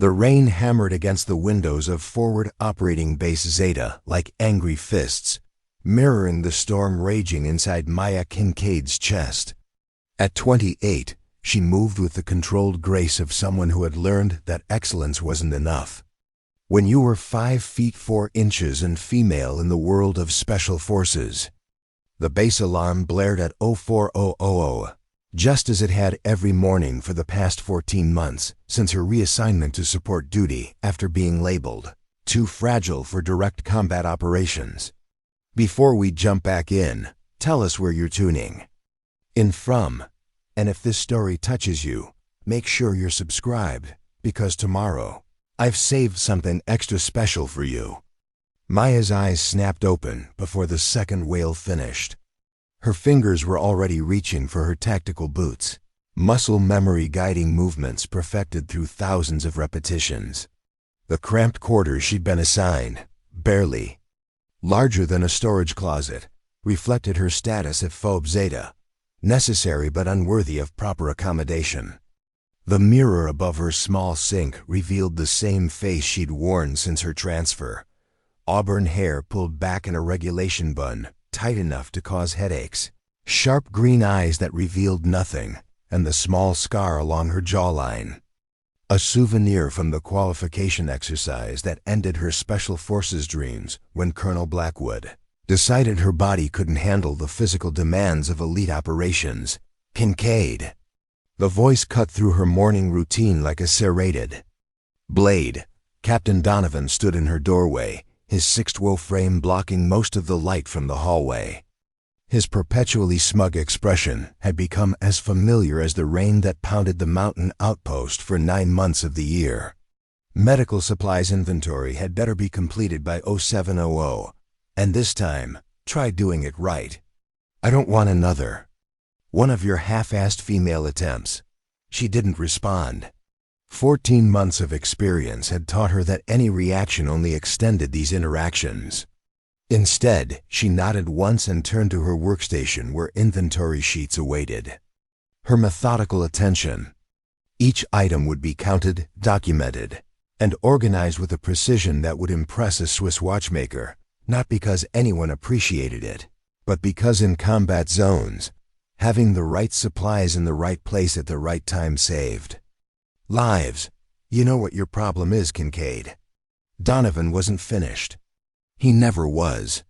The rain hammered against the windows of Forward Operating Base Zeta like angry fists, mirroring the storm raging inside Maya Kincaid's chest. At 28, she moved with the controlled grace of someone who had learned that excellence wasn't enough. When you were 5 feet 4 inches and female in the world of special forces, the base alarm blared at 04000, just as it had every morning for the past 14 months since her reassignment to support duty after being labeled too fragile for direct combat operations. Before we jump back in, tell us where you're tuning in from, and if this story touches you, make sure you're subscribed, because tomorrow, I've saved something extra special for you. Maya's eyes snapped open before the second wail finished. Her fingers were already reaching for her tactical boots, muscle memory guiding movements perfected through thousands of repetitions. The cramped quarters she'd been assigned, barely larger than a storage closet, reflected her status at FOB Zeta, necessary but unworthy of proper accommodation. The mirror above her small sink revealed the same face she'd worn since her transfer. Auburn hair pulled back in a regulation bun, tight enough to cause headaches, sharp green eyes that revealed nothing, and the small scar along her jawline. A souvenir from the qualification exercise that ended her Special Forces dreams when Colonel Blackwood decided her body couldn't handle the physical demands of elite operations. Kincaid. The voice cut through her morning routine like a serrated blade. Captain Donovan stood in her doorway, his 6'2" frame blocking most of the light from the hallway. His perpetually smug expression had become as familiar as the rain that pounded the mountain outpost for 9 months of the year. Medical supplies inventory had better be completed by 0700, and this time, try doing it right. I don't want another one of your half-assed female attempts. She didn't respond. 14 months of experience had taught her that any reaction only extended these interactions. Instead, she nodded once and turned to her workstation where inventory sheets awaited her methodical attention. Each item would be counted, documented, and organized with a precision that would impress a Swiss watchmaker, not because anyone appreciated it, but because in combat zones, having the right supplies in the right place at the right time saved lives. You know what your problem is, Kincaid. Donovan wasn't finished. He never was.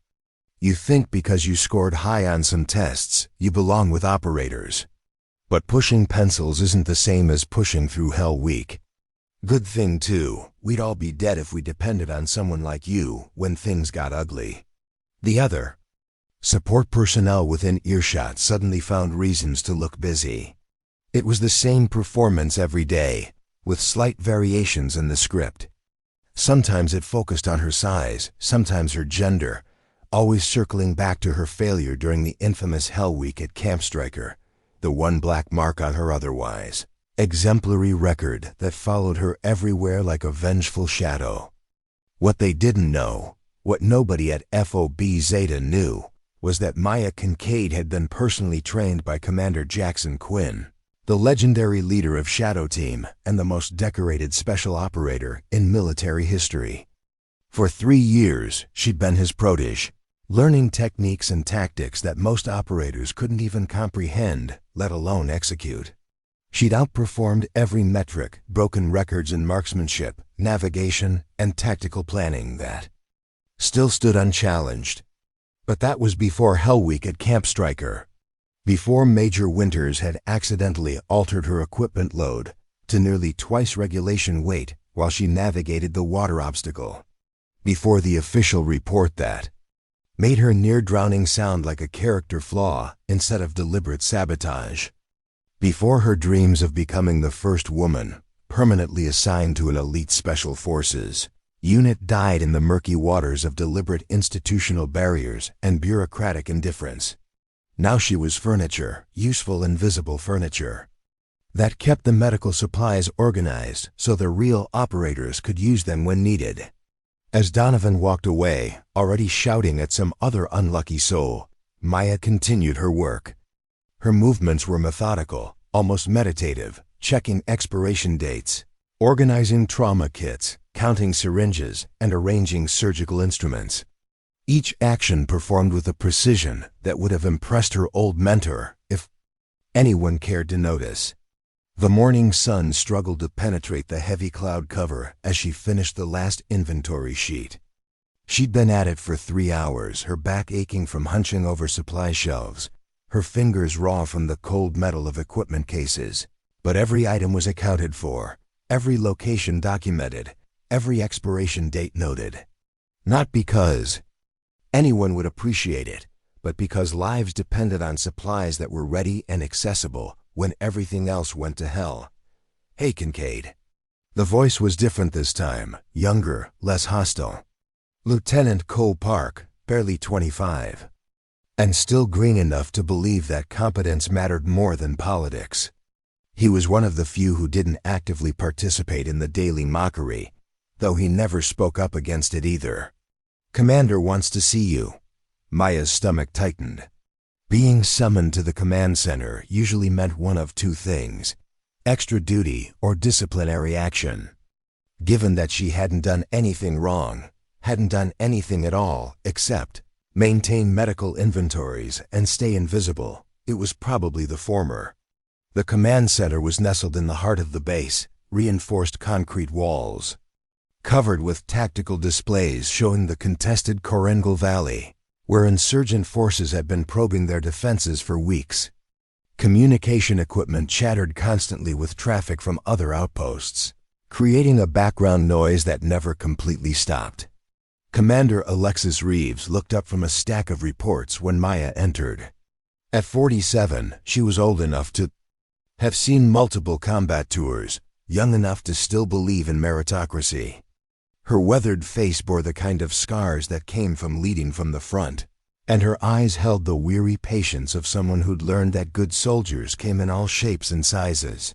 You think because you scored high on some tests, you belong with operators. But pushing pencils isn't the same as pushing through Hell Week. Good thing, too, we'd all be dead if we depended on someone like you when things got ugly. The other support personnel within earshot suddenly found reasons to look busy. It was the same performance every day, with slight variations in the script. Sometimes it focused on her size, sometimes her gender, always circling back to her failure during the infamous Hell Week at Camp Striker, the one black mark on her otherwise exemplary record that followed her everywhere like a vengeful shadow. What they didn't know, what nobody at FOB Zeta knew, was that Maya Kincaid had been personally trained by Commander Jackson Quinn, the legendary leader of Shadow Team and the most decorated special operator in military history. For 3 years, she'd been his protege, learning techniques and tactics that most operators couldn't even comprehend, let alone execute. She'd outperformed every metric, broken records in marksmanship, navigation, and tactical planning that still stood unchallenged. But that was before Hell Week at Camp Striker, before Major Winters had accidentally altered her equipment load to nearly twice regulation weight while she navigated the water obstacle, before the official report that made her near-drowning sound like a character flaw instead of deliberate sabotage, before her dreams of becoming the first woman permanently assigned to an elite special forces unit died in the murky waters of deliberate institutional barriers and bureaucratic indifference. Now she was furniture, useful invisible furniture, that kept the medical supplies organized so the real operators could use them when needed. As Donovan walked away, already shouting at some other unlucky soul, Maya continued her work. Her movements were methodical, almost meditative, checking expiration dates, organizing trauma kits, counting syringes, and arranging surgical instruments. Each action performed with a precision that would have impressed her old mentor if anyone cared to notice. The morning sun struggled to penetrate the heavy cloud cover as she finished the last inventory sheet. She'd been at it for 3 hours, her back aching from hunching over supply shelves, her fingers raw from the cold metal of equipment cases. But every item was accounted for, every location documented, every expiration date noted. Not because anyone would appreciate it, but because lives depended on supplies that were ready and accessible when everything else went to hell. "Hey, Kincaid." The voice was different this time, younger, less hostile. Lieutenant Cole Park, barely 25. And still green enough to believe that competence mattered more than politics. He was one of the few who didn't actively participate in the daily mockery, though he never spoke up against it either. "Commander wants to see you." Maya's stomach tightened. Being summoned to the command center usually meant one of two things: extra duty or disciplinary action. Given that she hadn't done anything wrong, hadn't done anything at all except maintain medical inventories and stay invisible, it was probably the former. The command center was nestled in the heart of the base, reinforced concrete walls, covered with tactical displays showing the contested Korengal Valley, where insurgent forces had been probing their defenses for weeks. Communication equipment chattered constantly with traffic from other outposts, creating a background noise that never completely stopped. Commander Alexis Reeves looked up from a stack of reports when Maya entered. At 47, she was old enough to have seen multiple combat tours, young enough to still believe in meritocracy. Her weathered face bore the kind of scars that came from leading from the front, and her eyes held the weary patience of someone who'd learned that good soldiers came in all shapes and sizes.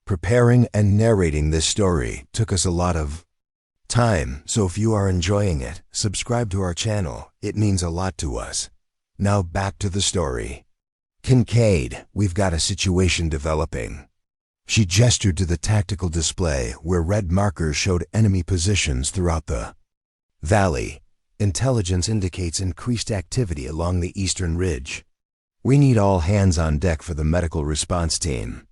Preparing and narrating this story took us a lot of time, so if you are enjoying it, subscribe to our channel. It means a lot to us. Now back to the story. "Kincaid, we've got a situation developing." She gestured to the tactical display where red markers showed enemy positions throughout the valley. "Intelligence indicates increased activity along the eastern ridge. We need all hands on deck for the medical response team."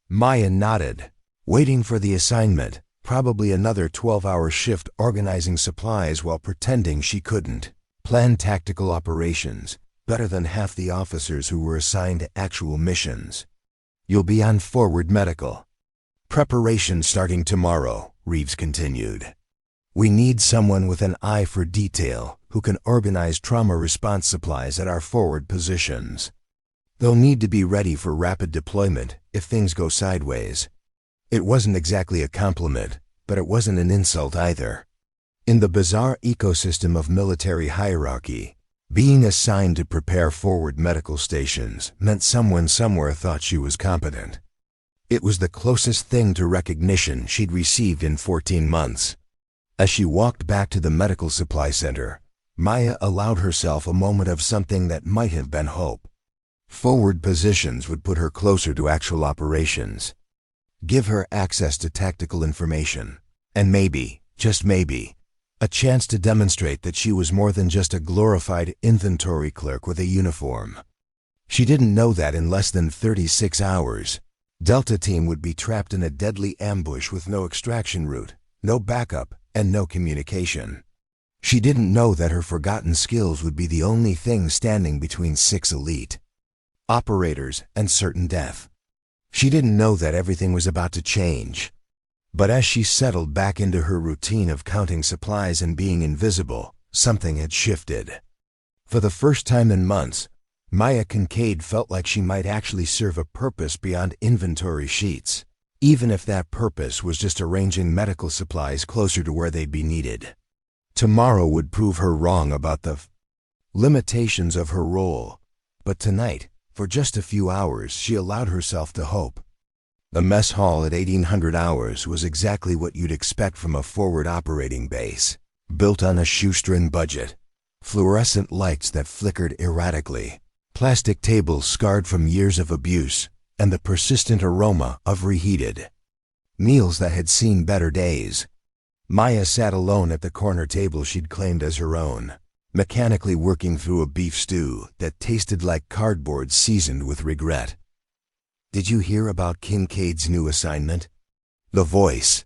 Maya nodded, waiting for the assignment, probably another 12-hour shift organizing supplies while pretending she couldn't plan tactical operations, better than half the officers who were assigned to actual missions. "You'll be on forward medical preparation starting tomorrow," Reeves continued. "We need someone with an eye for detail who can organize trauma response supplies at our forward positions. They'll need to be ready for rapid deployment if things go sideways." It wasn't exactly a compliment, but it wasn't an insult either. In the bizarre ecosystem of military hierarchy, being assigned to prepare forward medical stations meant someone somewhere thought she was competent. It was the closest thing to recognition she'd received in 14 months. As she walked back to the medical supply center, Maya allowed herself a moment of something that might have been hope. Forward positions would put her closer to actual operations, give her access to tactical information, and maybe, just maybe, a chance to demonstrate that she was more than just a glorified inventory clerk with a uniform. She didn't know that in less than 36 hours, Delta Team would be trapped in a deadly ambush with no extraction route, no backup, and no communication. She didn't know that her forgotten skills would be the only thing standing between 6 elite operators and certain death. She didn't know that everything was about to change. But as she settled back into her routine of counting supplies and being invisible, something had shifted. For the first time in months, Maya Kincaid felt like she might actually serve a purpose beyond inventory sheets, even if that purpose was just arranging medical supplies closer to where they'd be needed. Tomorrow would prove her wrong about the limitations of her role, but tonight, for just a few hours, she allowed herself to hope. The mess hall at 1800 hours was exactly what you'd expect from a forward operating base, built on a shoestring budget. Fluorescent lights that flickered erratically, plastic tables scarred from years of abuse, and the persistent aroma of reheated Meals that had seen better days. Maya sat alone at the corner table she'd claimed as her own, mechanically working through a beef stew that tasted like cardboard seasoned with regret. "Did you hear about Kincaid's new assignment?" The voice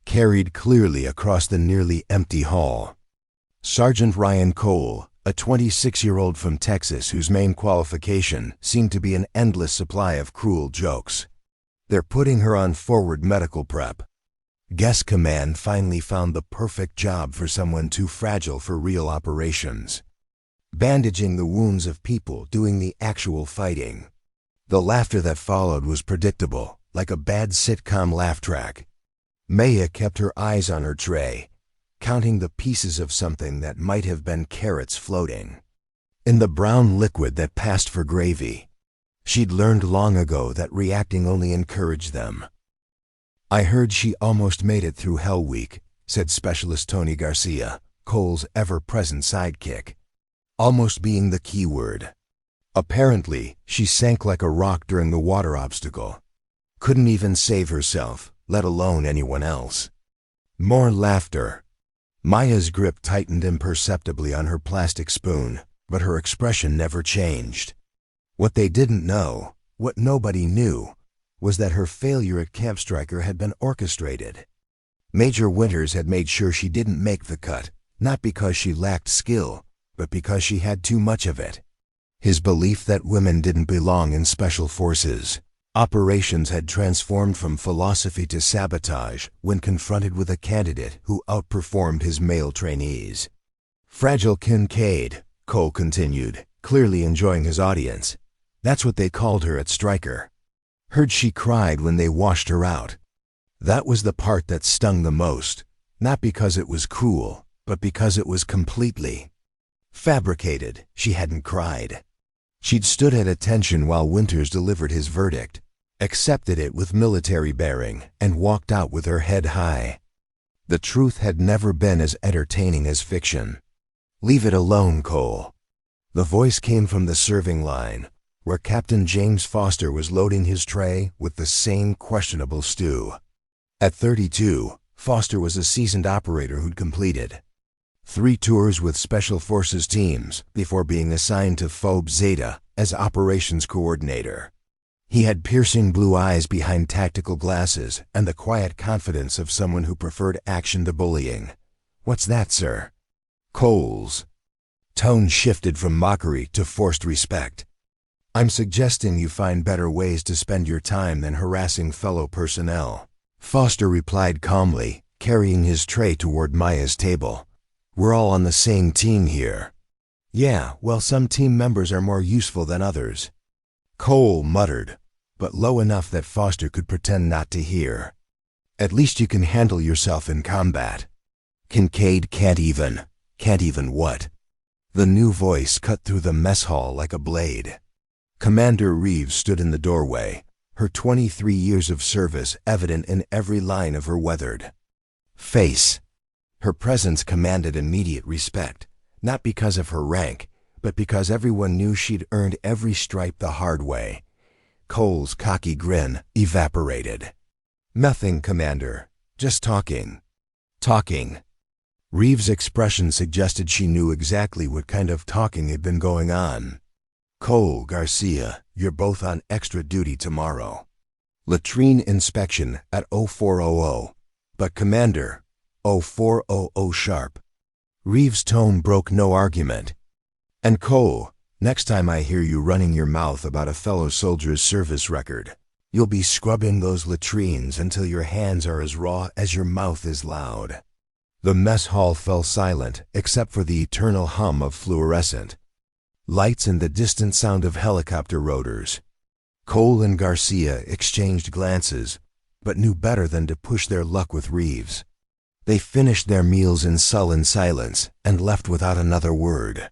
carried clearly across the nearly empty hall. Sergeant Ryan Cole, a 26-year-old from Texas whose main qualification seemed to be an endless supply of cruel jokes. "They're putting her on forward medical prep. Guest Command finally found the perfect job for someone too fragile for real operations. Bandaging the wounds of people doing the actual fighting." The laughter that followed was predictable, like a bad sitcom laugh track. Maya kept her eyes on her tray, counting the pieces of something that might have been carrots floating in the brown liquid that passed for gravy. She'd learned long ago that reacting only encouraged them. "I heard she almost made it through Hell Week," said Specialist Tony Garcia, Cole's ever-present sidekick. Almost being the key word. Apparently, she sank like a rock during the water obstacle. Couldn't even save herself, let alone anyone else. More laughter. Maya's grip tightened imperceptibly on her plastic spoon, but her expression never changed. What they didn't know, what nobody knew, was that her failure at Camp Striker had been orchestrated. Major Winters had made sure she didn't make the cut, not because she lacked skill, but because she had too much of it. His belief that women didn't belong in special forces operations had transformed from philosophy to sabotage when confronted with a candidate who outperformed his male trainees. "Fragile Kincaid," Cole continued, clearly enjoying his audience. "That's what they called her at Stryker. Heard she cried when they washed her out. That was the part that stung the most, not because it was cruel, but because it was completely fabricated. She hadn't cried. She'd stood at attention while Winters delivered his verdict, accepted it with military bearing, and walked out with her head high. The truth had never been as entertaining as fiction. "Leave it alone, Cole." The voice came from the serving line, where Captain James Foster was loading his tray with the same questionable stew. At 32, Foster was a seasoned operator who'd completed 3 tours with Special Forces teams before being assigned to FOB Zeta as operations coordinator. He had piercing blue eyes behind tactical glasses and the quiet confidence of someone who preferred action to bullying. "What's that, sir?" Cole's tone shifted from mockery to forced respect. "I'm suggesting you find better ways to spend your time than harassing fellow personnel." Foster replied calmly, carrying his tray toward Maya's table. "We're all on the same team here." "Yeah, well, some team members are more useful than others." Cole muttered, but low enough that Foster could pretend not to hear. "At least you can handle yourself in combat." "Kincaid can't even what?" The new voice cut through the mess hall like a blade. Commander Reeves stood in the doorway, her 23 years of service evident in every line of her weathered face. Her presence commanded immediate respect, not because of her rank, but because everyone knew she'd earned every stripe the hard way. Cole's cocky grin evaporated. "Nothing, Commander. Just talking." "Talking." Reeves' expression suggested she knew exactly what kind of talking had been going on. "Cole, Garcia, you're both on extra duty tomorrow. Latrine inspection at 0400. But Commander, 0400 sharp." Reeves' tone broke no argument. "And Cole, next time I hear you running your mouth about a fellow soldier's service record, you'll be scrubbing those latrines until your hands are as raw as your mouth is loud." The mess hall fell silent except for the eternal hum of fluorescent lights and the distant sound of helicopter rotors. Cole and Garcia exchanged glances, but knew better than to push their luck with Reeves. They finished their meals in sullen silence and left without another word.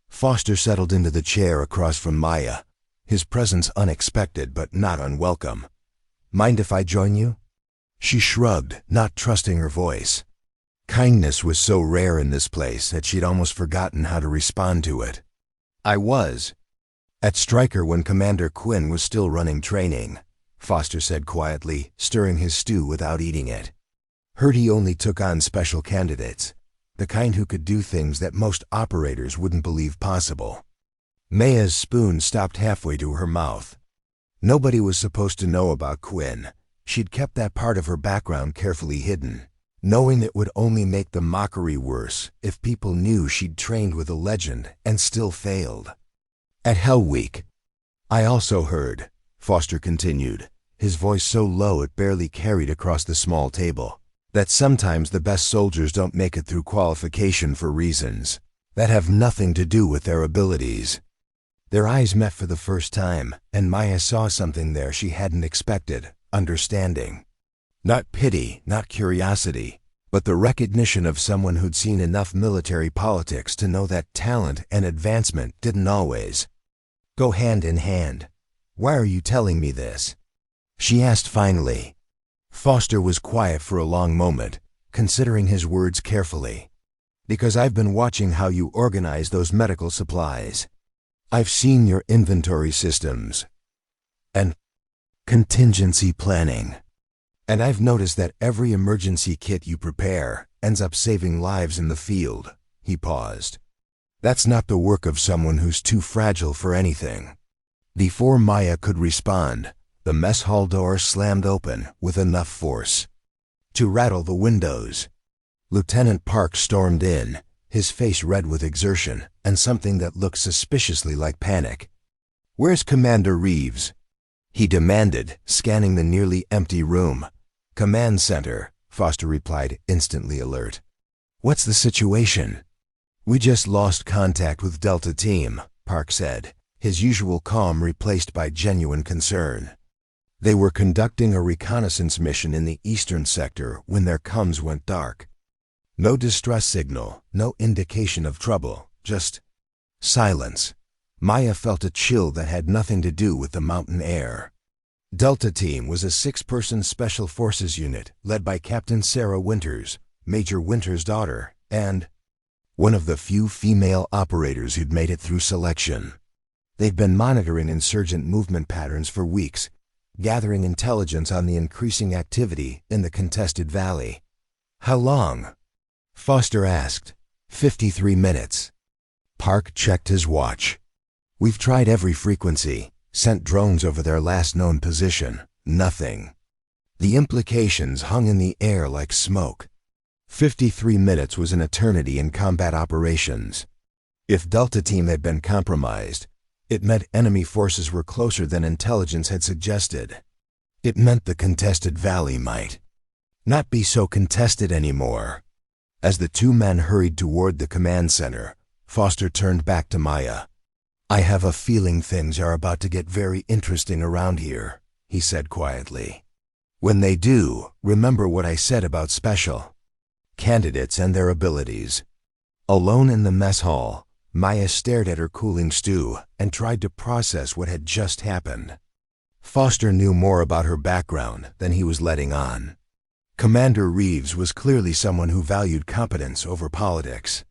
Foster settled into the chair across from Maya, his presence unexpected but not unwelcome. "Mind if I join you?" She shrugged, not trusting her voice. Kindness was so rare in this place that she'd almost forgotten how to respond to it. "I was at Stryker when Commander Quinn was still running training." Foster said quietly, stirring his stew without eating it. Heard he only took on special candidates, the kind who could do things that most operators wouldn't believe possible. Maya's spoon stopped halfway to her mouth. Nobody was supposed to know about Quinn. She'd kept that part of her background carefully hidden, knowing it would only make the mockery worse if people knew she'd trained with a legend and still failed. At Hell Week, I also heard, Foster continued, his voice so low it barely carried across the small table, that sometimes the best soldiers don't make it through qualification for reasons that have nothing to do with their abilities. Their eyes met for the first time, and Maya saw something there she hadn't expected, understanding. Not pity, not curiosity, but the recognition of someone who'd seen enough military politics to know that talent and advancement didn't always go hand in hand. Why are you telling me this? She asked finally. Foster was quiet for a long moment, considering his words carefully. Because I've been watching how you organize those medical supplies. I've seen your inventory systems and contingency planning. And I've noticed that every emergency kit you prepare ends up saving lives in the field. He paused. That's not the work of someone who's too fragile for anything. Before Maya could respond, the mess hall door slammed open with enough force to rattle the windows. Lieutenant Park stormed in, his face red with exertion and something that looked suspiciously like panic. "Where's Commander Reeves?" he demanded, scanning the nearly empty room. "Command center," Foster replied, instantly alert. "What's the situation?" "We just lost contact with Delta Team," Park said, his usual calm replaced by genuine concern. "They were conducting a reconnaissance mission in the eastern sector when their comms went dark. No distress signal, no indication of trouble, just silence." Maya felt a chill that had nothing to do with the mountain air. Delta Team was a 6-person Special Forces unit led by Captain Sarah Winters, Major Winters' daughter, and one of the few female operators who'd made it through selection. They'd been monitoring insurgent movement patterns for weeks, gathering intelligence on the increasing activity in the contested valley. "How long?" Foster asked. 53 minutes. Park checked his watch. "We've tried every frequency, sent drones over their last known position. Nothing." The implications hung in the air like smoke. 53 minutes was an eternity in combat operations. If Delta Team had been compromised, it meant enemy forces were closer than intelligence had suggested. It meant the contested valley might not be so contested anymore. As the two men hurried toward the command center, Foster turned back to Maya. "I have a feeling things are about to get very interesting around here," he said quietly. "When they do, remember what I said about special candidates and their abilities." Alone in the mess hall, Maya stared at her cooling stew and tried to process what had just happened. Foster knew more about her background than he was letting on. Commander Reeves was clearly someone who valued competence over politics.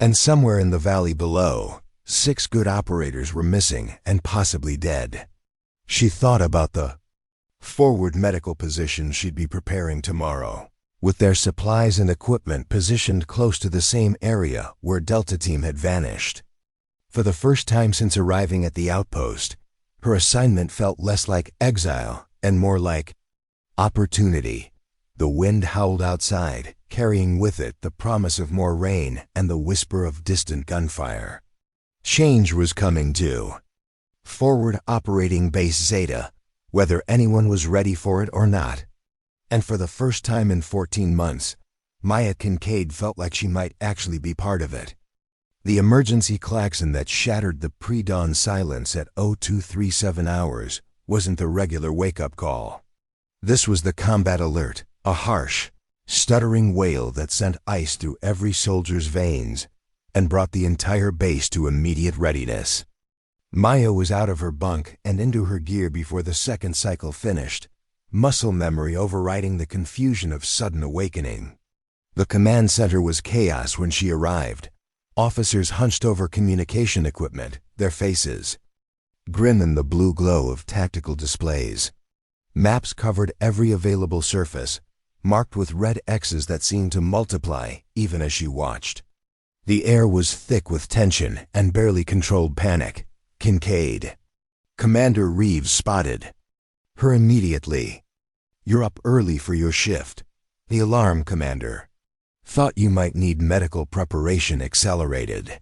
And somewhere in the valley below, 6 good operators were missing and possibly dead. She thought about the forward medical positions she'd be preparing tomorrow, with their supplies and equipment positioned close to the same area where Delta Team had vanished. For the first time since arriving at the outpost, her assignment felt less like exile and more like opportunity. The wind howled outside, carrying with it the promise of more rain and the whisper of distant gunfire. Change was coming too. Forward Operating Base Zeta, whether anyone was ready for it or not. And for the first time in 14 months, Maya Kincaid felt like she might actually be part of it. The emergency klaxon that shattered the pre-dawn silence at 0237 hours wasn't the regular wake-up call. This was the combat alert, a harsh, stuttering wail that sent ice through every soldier's veins and brought the entire base to immediate readiness. Maya was out of her bunk and into her gear before the second cycle finished, muscle memory overriding the confusion of sudden awakening. The command center was chaos when she arrived. Officers hunched over communication equipment, their faces grim in the blue glow of tactical displays. Maps covered every available surface, marked with red X's that seemed to multiply even as she watched. The air was thick with tension and barely controlled panic. Kincaid. Commander Reeves spotted her immediately. "You're up early for your shift." "The alarm, Commander. Thought you might need medical preparation accelerated."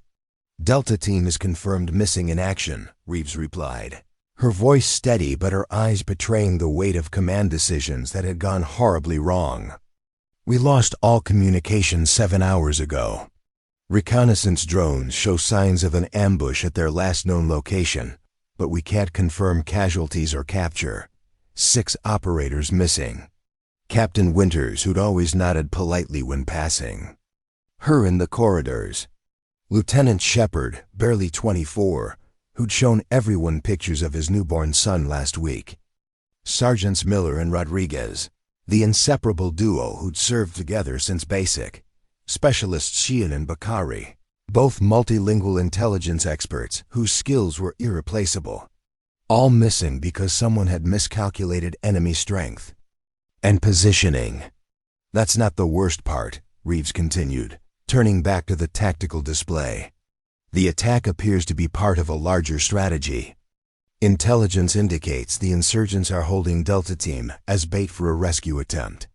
"Delta team is confirmed missing in action," Reeves replied, her voice steady but her eyes betraying the weight of command decisions that had gone horribly wrong. "We lost all communication 7 hours ago. Reconnaissance drones show signs of an ambush at their last known location, but we can't confirm casualties or capture. 6 operators missing." Captain Winters, who'd always nodded politely when passing, her in the corridors. Lieutenant Shepard, barely 24, who'd shown everyone pictures of his newborn son last week. Sergeants Miller and Rodriguez, the inseparable duo who'd served together since basic. Specialists Sheehan and Bakari, both multilingual intelligence experts whose skills were irreplaceable. All missing because someone had miscalculated enemy strength and positioning. "That's not the worst part," Reeves continued, turning back to the tactical display. "The attack appears to be part of a larger strategy. Intelligence indicates the insurgents are holding Delta Team as bait for a rescue attempt.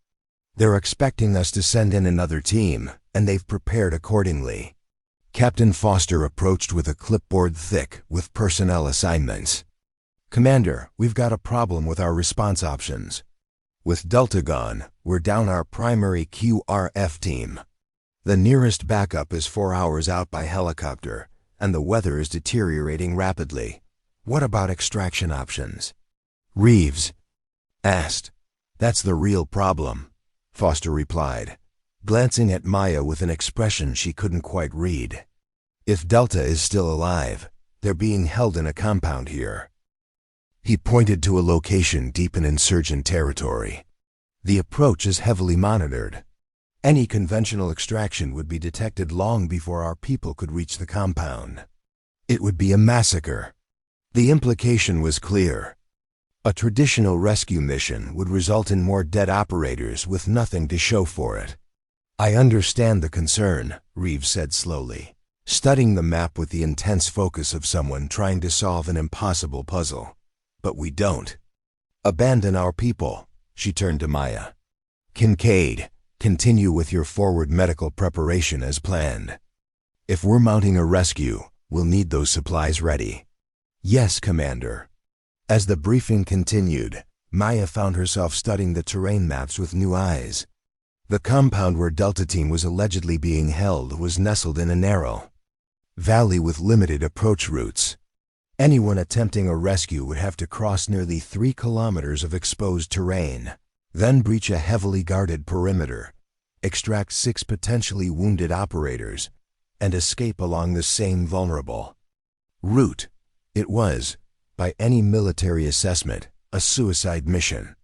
They're expecting us to send in another team, and they've prepared accordingly." Captain Foster approached with a clipboard thick with personnel assignments. "Commander, we've got a problem with our response options. With Delta gone, we're down our primary QRF team. The nearest backup is 4 hours out by helicopter, and the weather is deteriorating rapidly. What about extraction options?" Reeves asked. "That's the real problem," Foster replied, glancing at Maya with an expression she couldn't quite read. "If Delta is still alive, they're being held in a compound here." He pointed to a location deep in insurgent territory. "The approach is heavily monitored. Any conventional extraction would be detected long before our people could reach the compound. It would be a massacre." The implication was clear. A traditional rescue mission would result in more dead operators with nothing to show for it. "I understand the concern," Reeves said slowly, studying the map with the intense focus of someone trying to solve an impossible puzzle. "But we don't abandon our people." She turned to Maya. "Kincaid, continue with your forward medical preparation as planned. If we're mounting a rescue, we'll need those supplies ready." "Yes, Commander." As the briefing continued, Maya found herself studying the terrain maps with new eyes. The compound where Delta Team was allegedly being held was nestled in a narrow valley with limited approach routes. Anyone attempting a rescue would have to cross nearly 3 kilometers of exposed terrain, then breach a heavily guarded perimeter, extract 6 potentially wounded operators, and escape along the same vulnerable route. It was, by any military assessment, a suicide mission.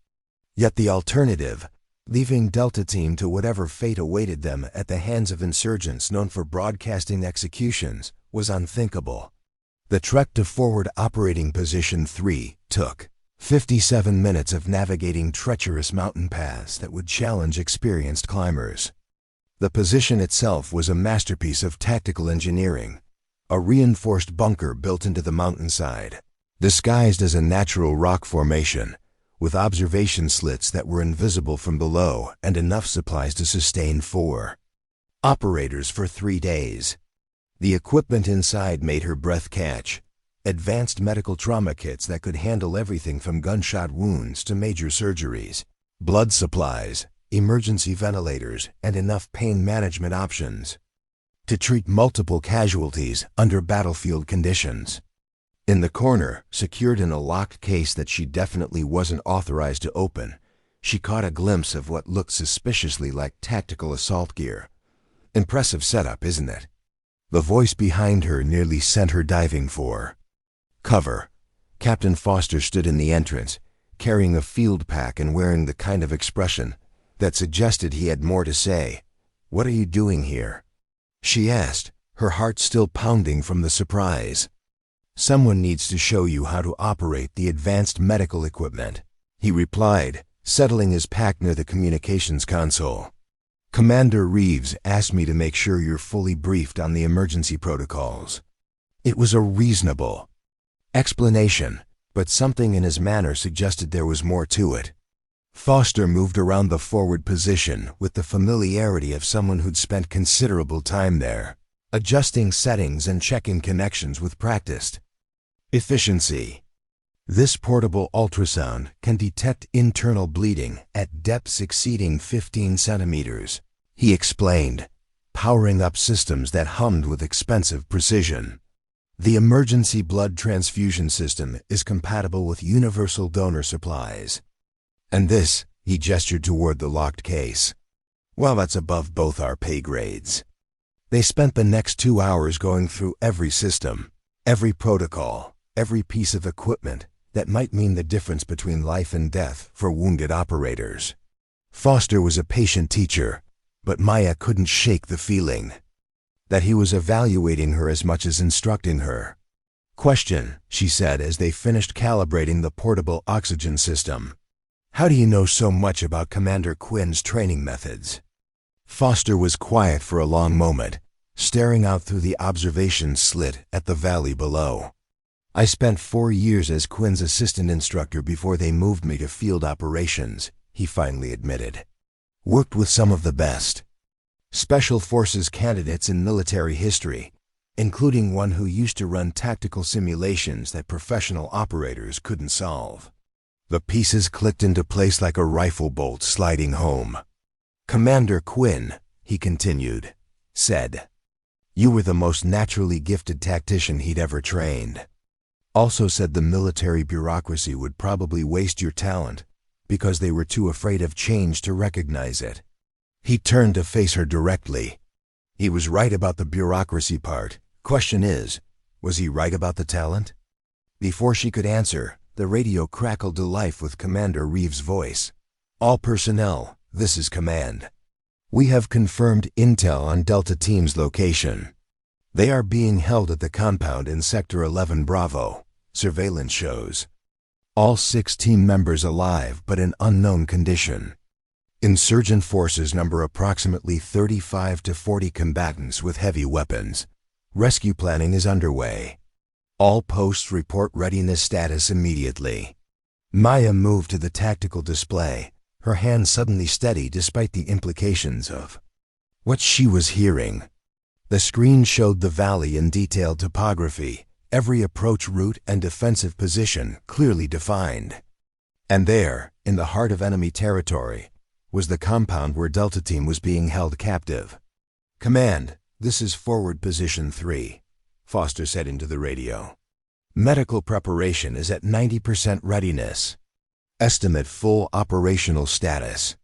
Yet the alternative, leaving Delta Team to whatever fate awaited them at the hands of insurgents known for broadcasting executions, was unthinkable. The trek to Forward Operating Position 3 took 57 minutes of navigating treacherous mountain paths that would challenge experienced climbers. The position itself was a masterpiece of tactical engineering, a reinforced bunker built into the mountainside, disguised as a natural rock formation, with observation slits that were invisible from below and enough supplies to sustain 4 operators for 3 days. The equipment inside made her breath catch. Advanced medical trauma kits that could handle everything from gunshot wounds to major surgeries, blood supplies, emergency ventilators, and enough pain management options to treat multiple casualties under battlefield conditions. In the corner, secured in a locked case that she definitely wasn't authorized to open, she caught a glimpse of what looked suspiciously like tactical assault gear. "Impressive setup, isn't it?" The voice behind her nearly sent her diving for cover. Captain Foster stood in the entrance, carrying a field pack and wearing the kind of expression that suggested he had more to say. "What are you doing here?" she asked, her heart still pounding from the surprise. "Someone needs to show you how to operate the advanced medical equipment," he replied, settling his pack near the communications console. Commander Reeves asked me to make sure you're fully briefed on the emergency protocols. It was a reasonable explanation, but something in his manner suggested there was more to it. Foster moved around the forward position with the familiarity of someone who'd spent considerable time there, adjusting settings and checking connections with practiced efficiency. This portable ultrasound can detect internal bleeding at depths exceeding 15 centimeters, he explained, powering up systems that hummed with expensive precision. The emergency blood transfusion system is compatible with universal donor supplies. And this, he gestured toward the locked case. Well, that's above both our pay grades. They spent the next 2 hours going through every system, every protocol, every piece of equipment that might mean the difference between life and death for wounded operators. Foster was a patient teacher, but Maya couldn't shake the feeling that he was evaluating her as much as instructing her. Question, she said as they finished calibrating the portable oxygen system. How do you know so much about Commander Quinn's training methods? Foster was quiet for a long moment, staring out through the observation slit at the valley below. I spent 4 years as Quinn's assistant instructor before they moved me to field operations, he finally admitted. Worked with some of the best Special Forces candidates in military history, including one who used to run tactical simulations that professional operators couldn't solve. The pieces clicked into place like a rifle bolt sliding home. Commander Quinn, he continued, said, you were the most naturally gifted tactician he'd ever trained. Also said the military bureaucracy would probably waste your talent because they were too afraid of change to recognize it. He turned to face her directly. He was right about the bureaucracy part. Question is, was he right about the talent? Before she could answer, the radio crackled to life with Commander Reeves' voice. All personnel, this is command. We have confirmed intel on Delta Team's location. They are being held at the compound in Sector 11 Bravo. Surveillance shows all 6 team members alive but in unknown condition. Insurgent forces number approximately 35 to 40 combatants with heavy weapons. Rescue planning is underway. All posts report readiness status immediately. Maya moved to the tactical display, her hand suddenly steady despite the implications of what she was hearing. The screen showed the valley in detailed topography, every approach route and defensive position clearly defined. And there, in the heart of enemy territory, was the compound where Delta Team was being held captive. Command, this is Forward Position 3, Foster said into the radio. Medical preparation is at 90% readiness. Estimate full operational status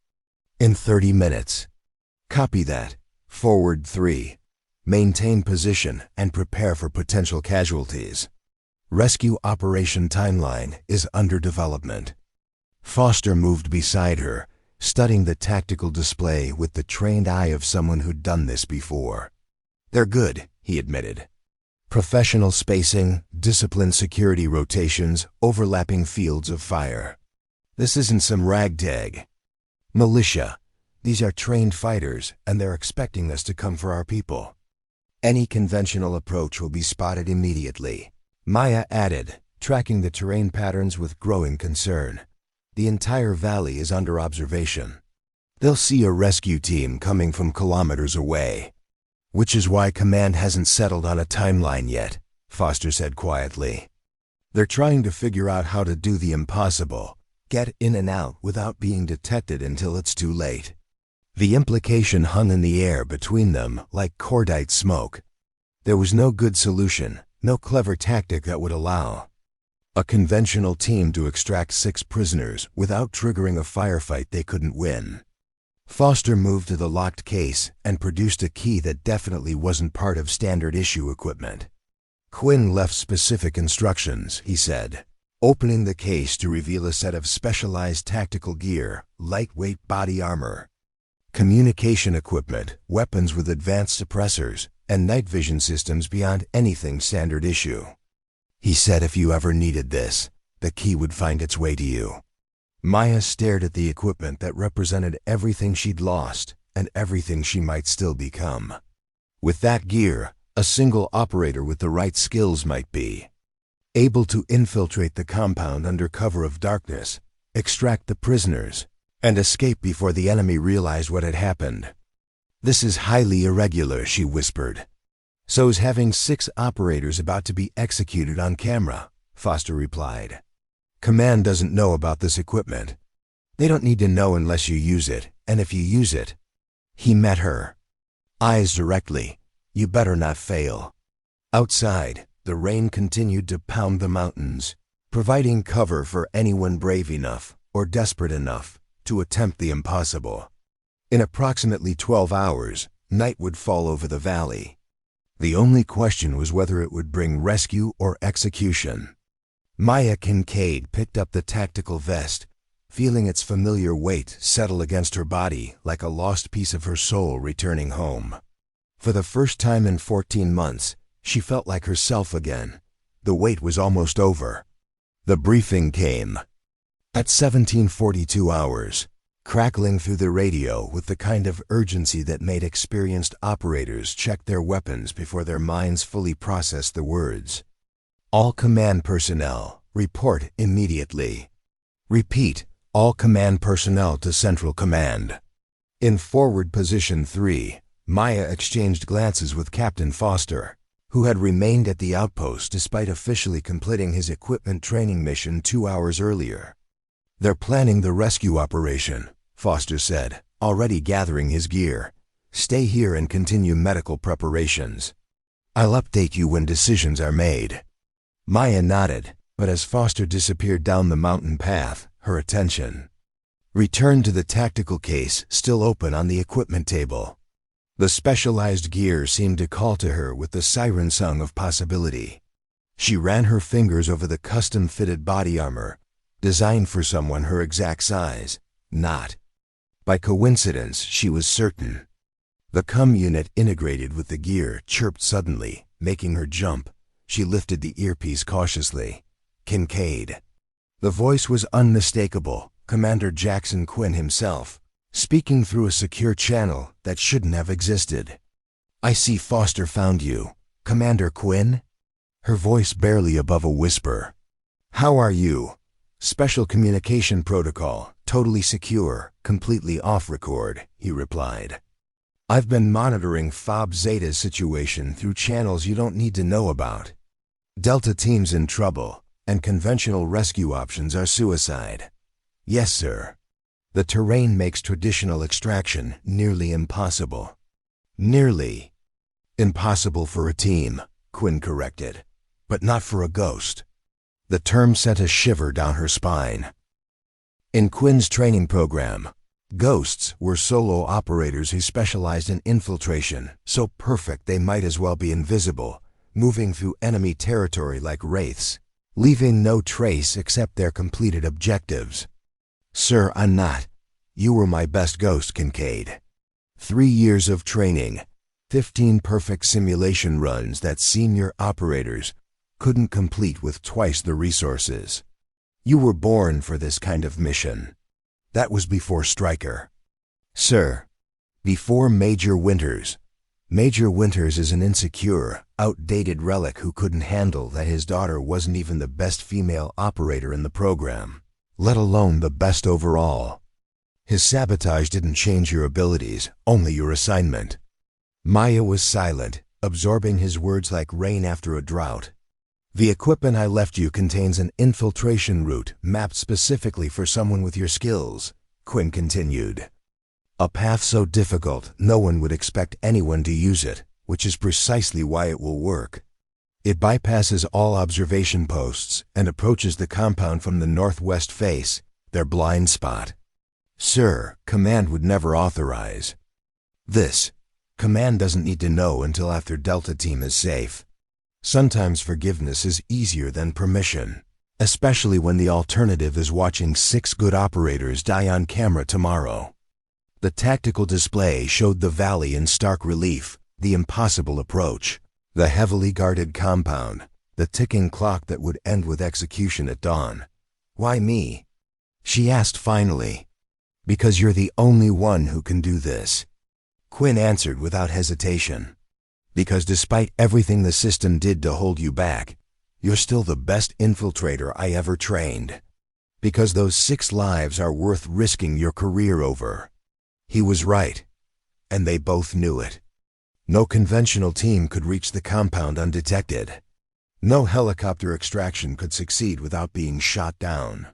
in 30 minutes. Copy that. Forward 3. Maintain position and prepare for potential casualties. Rescue operation timeline is under development. Foster moved beside her, studying the tactical display with the trained eye of someone who'd done this before. They're good, he admitted. Professional spacing, disciplined security rotations, overlapping fields of fire. This isn't some ragtag militia. These are trained fighters, and they're expecting us to come for our people. Any conventional approach will be spotted immediately, Maya added, tracking the terrain patterns with growing concern. The entire valley is under observation. They'll see a rescue team coming from kilometers away. Which is why command hasn't settled on a timeline yet, Foster said quietly. They're trying to figure out how to do the impossible, get in and out without being detected until it's too late. The implication hung in the air between them like cordite smoke. There was no good solution, no clever tactic that would allow a conventional team to extract 6 prisoners without triggering a firefight they couldn't win. Foster moved to the locked case and produced a key that definitely wasn't part of standard issue equipment. Quinn left specific instructions, he said, opening the case to reveal a set of specialized tactical gear, lightweight body armor, communication equipment, weapons with advanced suppressors, and night vision systems beyond anything standard issue. He said if you ever needed this, the key would find its way to you. Maya stared at the equipment that represented everything she'd lost and everything she might still become. With that gear, a single operator with the right skills might be able to infiltrate the compound under cover of darkness, extract the prisoners, and escape before the enemy realized what had happened. "This is highly irregular," she whispered. "So's having 6 operators about to be executed on camera," Foster replied. "Command doesn't know about this equipment. They don't need to know unless you use it, and if you use it..." He met her eyes directly. "You better not fail." Outside, the rain continued to pound the mountains, providing cover for anyone brave enough or desperate enough to attempt the impossible. In approximately 12 hours, night would fall over the valley. The only question was whether it would bring rescue or execution. Maya Kincaid picked up the tactical vest, feeling its familiar weight settle against her body like a lost piece of her soul returning home. For the first time in 14 months, she felt like herself again. The wait was almost over. The briefing came at 1742 hours, crackling through the radio with the kind of urgency that made experienced operators check their weapons before their minds fully processed the words. "All command personnel, report immediately. Repeat, all command personnel to Central Command." In forward position 3, Maya exchanged glances with Captain Foster, who had remained at the outpost despite officially completing his equipment training mission 2 hours earlier. "They're planning the rescue operation," Foster said, already gathering his gear. "Stay here and continue medical preparations. I'll update you when decisions are made." Maya nodded, but as Foster disappeared down the mountain path, her attention returned to the tactical case still open on the equipment table. The specialized gear seemed to call to her with the siren song of possibility. She ran her fingers over the custom-fitted body armor, designed for someone her exact size. Not by coincidence, she was certain. The comm unit integrated with the gear chirped suddenly, making her jump. She lifted the earpiece cautiously. "Kincaid." The voice was unmistakable, Commander Jackson Quinn himself, speaking through a secure channel that shouldn't have existed. "I see Foster found you. Commander Quinn?" Her voice barely above a whisper. "How are you? Special communication protocol, totally secure, completely off record," he replied. "I've been monitoring FOB Zeta's situation through channels you don't need to know about. Delta team's in trouble, and conventional rescue options are suicide." "Yes, sir. The terrain makes traditional extraction nearly impossible." "Nearly impossible for a team," Quinn corrected, "but not for a ghost." The term sent a shiver down her spine. In Quinn's training program, ghosts were solo operators who specialized in infiltration, so perfect they might as well be invisible, moving through enemy territory like wraiths, leaving no trace except their completed objectives. "Sir, I'm not. You were my best ghost, Kincaid. 3 years of training, 15 perfect simulation runs that senior operators couldn't complete with twice the resources. You were born for this kind of mission. That was before Stryker. Sir, before Major Winters. Major Winters is an insecure, outdated relic who couldn't handle that his daughter wasn't even the best female operator in the program, let alone the best overall. His sabotage didn't change your abilities, only your assignment." Maya was silent, absorbing his words like rain after a drought. "The equipment I left you contains an infiltration route mapped specifically for someone with your skills," Quinn continued. "A path so difficult no one would expect anyone to use it, which is precisely why it will work. It bypasses all observation posts and approaches the compound from the northwest face, their blind spot. Sir, Command would never authorize this. Command doesn't need to know until after Delta Team is safe. Sometimes forgiveness is easier than permission, especially when the alternative is watching 6 good operators die on camera tomorrow." The tactical display showed the valley in stark relief, the impossible approach, the heavily guarded compound, the ticking clock that would end with execution at dawn. "Why me?" she asked finally. Because you're the only one who can do this. Quinn answered without hesitation. Because despite everything the system did to hold you back, you're still the best infiltrator I ever trained. Because those 6 lives are worth risking your career over. He was right, and they both knew it. No conventional team could reach the compound undetected. No helicopter extraction could succeed without being shot down.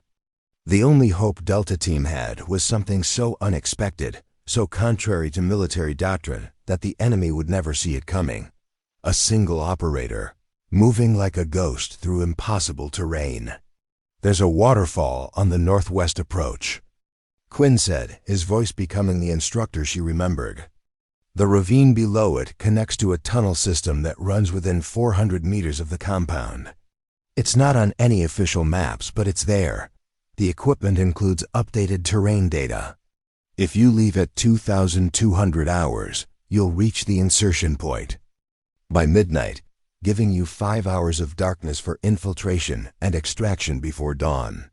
The only hope Delta Team had was something so unexpected, so contrary to military doctrine, that the enemy would never see it coming. A single operator, moving like a ghost through impossible terrain. There's a waterfall on the northwest approach, Quinn said, his voice becoming the instructor she remembered. The ravine below it connects to a tunnel system that runs within 400 meters of the compound. It's not on any official maps, but it's there. The equipment includes updated terrain data. If you leave at 2,200 hours, you'll reach the insertion point. By midnight, giving you 5 hours of darkness for infiltration and extraction before dawn.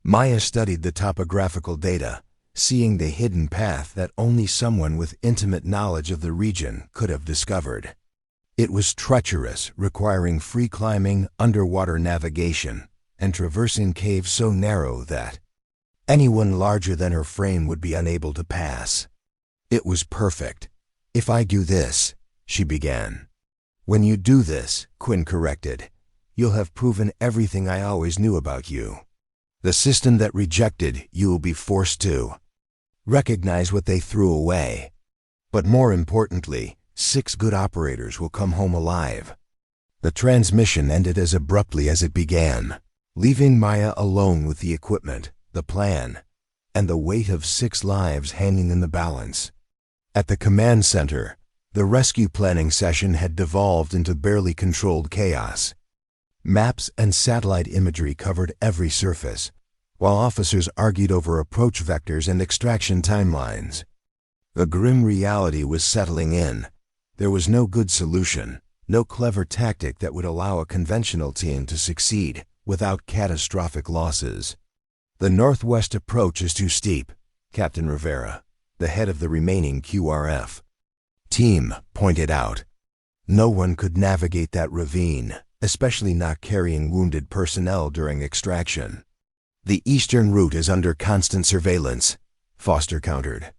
Maya studied the topographical data, seeing the hidden path that only someone with intimate knowledge of the region could have discovered. It was treacherous, requiring free climbing, underwater navigation, and traversing caves so narrow that anyone larger than her frame would be unable to pass. It was perfect. If I do this, she began. When you do this, Quinn corrected, you'll have proven everything I always knew about you. The system that rejected you will be forced to recognize what they threw away. But more importantly, 6 good operators will come home alive. The transmission ended as abruptly as it began, leaving Maya alone with the equipment, the plan, and the weight of 6 lives hanging in the balance. At the command center, the rescue planning session had devolved into barely controlled chaos. Maps and satellite imagery covered every surface, while officers argued over approach vectors and extraction timelines. The grim reality was settling in. There was no good solution, no clever tactic that would allow a conventional team to succeed without catastrophic losses. The northwest approach is too steep, Captain Rivera, the head of the remaining QRF team, pointed out. No one could navigate that ravine, especially not carrying wounded personnel during extraction. The eastern route is under constant surveillance, Foster countered.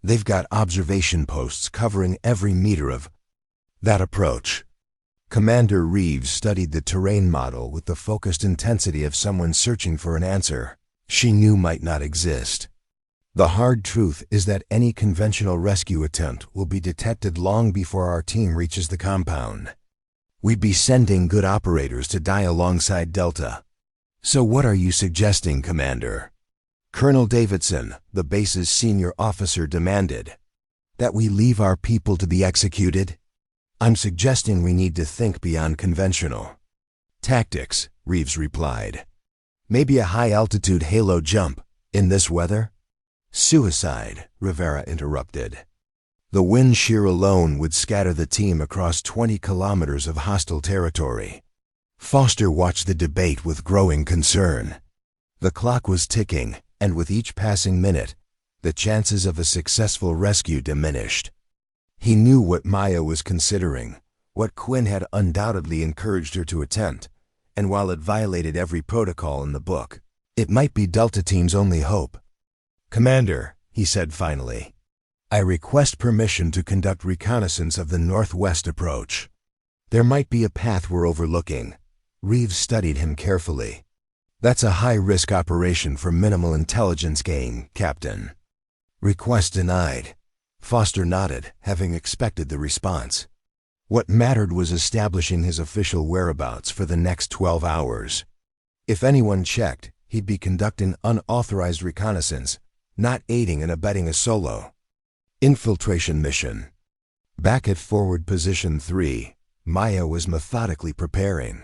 They've got observation posts covering every meter of that approach. Commander Reeves studied the terrain model with the focused intensity of someone searching for an answer she knew might not exist. The hard truth is that any conventional rescue attempt will be detected long before our team reaches the compound. We'd be sending good operators to die alongside Delta. So what are you suggesting, Commander? Colonel Davidson, the base's senior officer, demanded. That we leave our people to be executed? I'm suggesting we need to think beyond conventional tactics, Reeves replied. Maybe a high-altitude halo jump, in this weather? Suicide, Rivera interrupted. The wind shear alone would scatter the team across 20 kilometers of hostile territory. Foster watched the debate with growing concern. The clock was ticking, and with each passing minute, the chances of a successful rescue diminished. He knew what Maya was considering, what Quinn had undoubtedly encouraged her to attempt, and while it violated every protocol in the book, it might be Delta Team's only hope. Commander, he said finally, I request permission to conduct reconnaissance of the northwest approach. There might be a path we're overlooking. Reeves studied him carefully. That's a high-risk operation for minimal intelligence gain, Captain. Request denied. Foster nodded, having expected the response. What mattered was establishing his official whereabouts for the next 12 hours. If anyone checked, he'd be conducting unauthorized reconnaissance, not aiding and abetting a solo infiltration mission. Back at Forward Position 3, Maya was methodically preparing.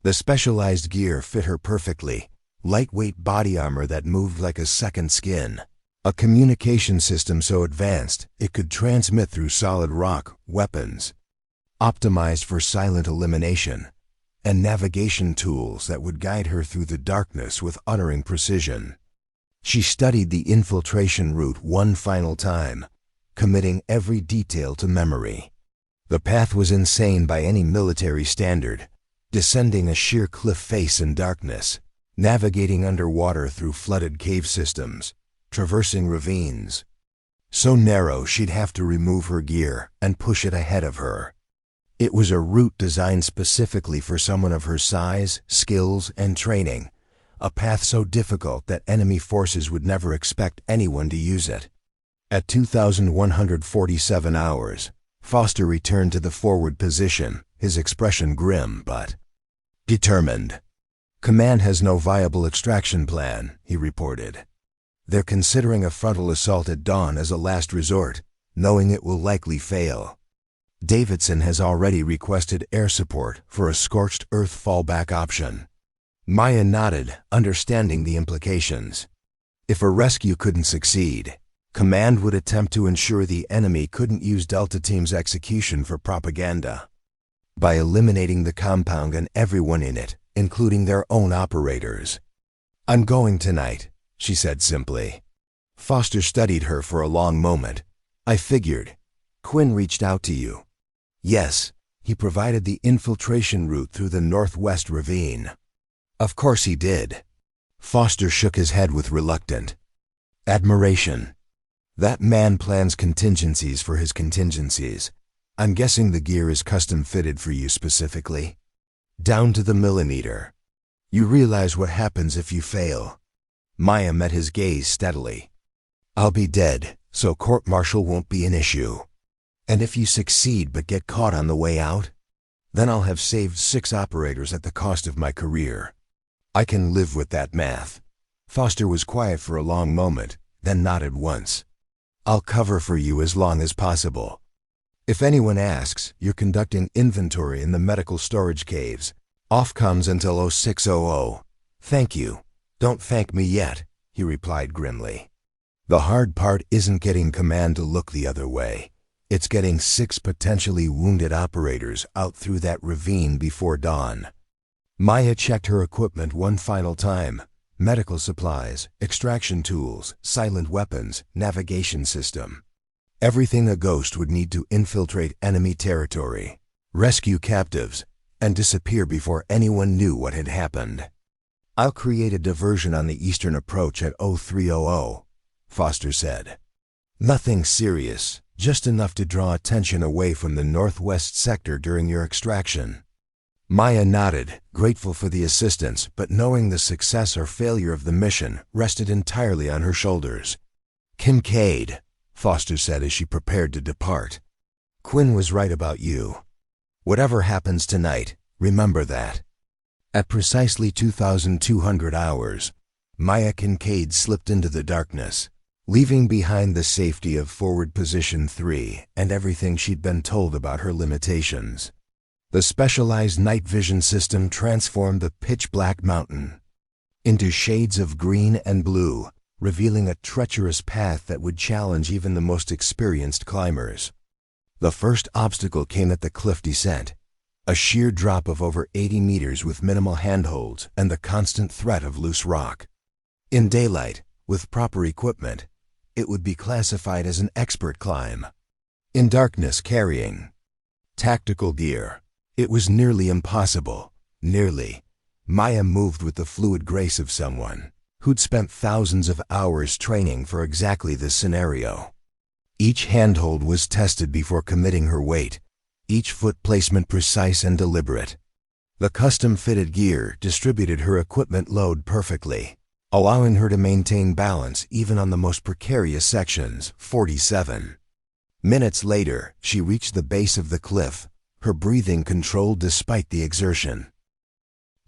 The specialized gear fit her perfectly, lightweight body armor that moved like a second skin. A communication system so advanced it could transmit through solid rock weapons, optimized for silent elimination, and navigation tools that would guide her through the darkness with unerring precision. She studied the infiltration route one final time, committing every detail to memory. The path was insane by any military standard, descending a sheer cliff face in darkness, navigating underwater through flooded cave systems, traversing ravines. So narrow she'd have to remove her gear and push it ahead of her. It was a route designed specifically for someone of her size, skills, and training, a path so difficult that enemy forces would never expect anyone to use it. At 2,147 hours, Foster returned to the forward position, his expression grim but determined. "Command has no viable extraction plan," he reported. "They're considering a frontal assault at dawn as a last resort, knowing it will likely fail. Davidson has already requested air support for a scorched earth fallback option." Maya nodded, understanding the implications. If a rescue couldn't succeed, Command would attempt to ensure the enemy couldn't use Delta Team's execution for propaganda. By eliminating the compound and everyone in it, including their own operators. "I'm going tonight," she said simply. Foster studied her for a long moment. "I figured. Quinn reached out to you." "Yes, he provided the infiltration route through the northwest ravine." "Of course he did." Foster shook his head with reluctant admiration. "That man plans contingencies for his contingencies. I'm guessing the gear is custom fitted for you specifically. Down to the millimeter. You realize what happens if you fail?" Maya met his gaze steadily. "I'll be dead, so court-martial won't be an issue. And if you succeed but get caught on the way out, then I'll have saved 6 operators at the cost of my career. I can live with that math." Foster was quiet for a long moment, then nodded once. "I'll cover for you as long as possible. If anyone asks, you're conducting inventory in the medical storage caves. Off comes until 0600. Thank you. Don't thank me yet," he replied grimly. "The hard part isn't getting Command to look the other way. It's getting 6 potentially wounded operators out through that ravine before dawn." Maya checked her equipment one final time. Medical supplies, extraction tools, silent weapons, navigation system. Everything a ghost would need to infiltrate enemy territory, rescue captives, and disappear before anyone knew what had happened. "I'll create a diversion on the eastern approach at 0300, Foster said. "Nothing serious, just enough to draw attention away from the northwest sector during your extraction." Maya nodded, grateful for the assistance, but knowing the success or failure of the mission rested entirely on her shoulders. "Kincaid," Foster said as she prepared to depart. "Quinn was right about you. Whatever happens tonight, remember that." At precisely 2,200 hours, Maya Kincaid slipped into the darkness, leaving behind the safety of forward position 3 and everything she'd been told about her limitations. The specialized night vision system transformed the pitch-black mountain into shades of green and blue, revealing a treacherous path that would challenge even the most experienced climbers. The first obstacle came at the cliff descent, a sheer drop of over 80 meters with minimal handholds and the constant threat of loose rock. In daylight, with proper equipment, it would be classified as an expert climb. In darkness, carrying tactical gear, it was nearly impossible. Nearly. Maya moved with the fluid grace of someone who'd spent thousands of hours training for exactly this scenario. Each handhold was tested before committing her weight, each foot placement precise and deliberate. The custom-fitted gear distributed her equipment load perfectly, allowing her to maintain balance even on the most precarious sections. 47 minutes later, she reached the base of the cliff, her breathing controlled despite the exertion.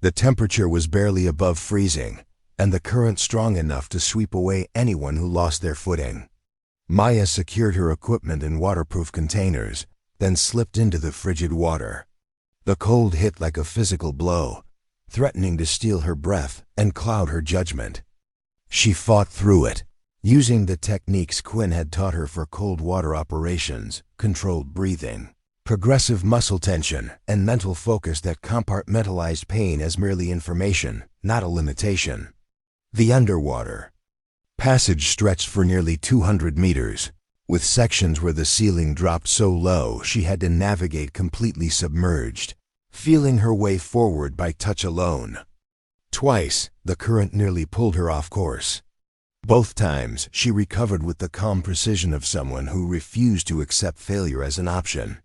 The temperature was barely above freezing, and the current strong enough to sweep away anyone who lost their footing. Maya secured her equipment in waterproof containers, then slipped into the frigid water. The cold hit like a physical blow, threatening to steal her breath and cloud her judgment. She fought through it, using the techniques Quinn had taught her for cold water operations, controlled breathing, progressive muscle tension, and mental focus that compartmentalized pain as merely information, not a limitation. The underwater. Passage stretched for nearly 200 meters, with sections where the ceiling dropped so low she had to navigate completely submerged, feeling her way forward by touch alone. Twice, the current nearly pulled her off course. Both times, she recovered with the calm precision of someone who refused to accept failure as an option.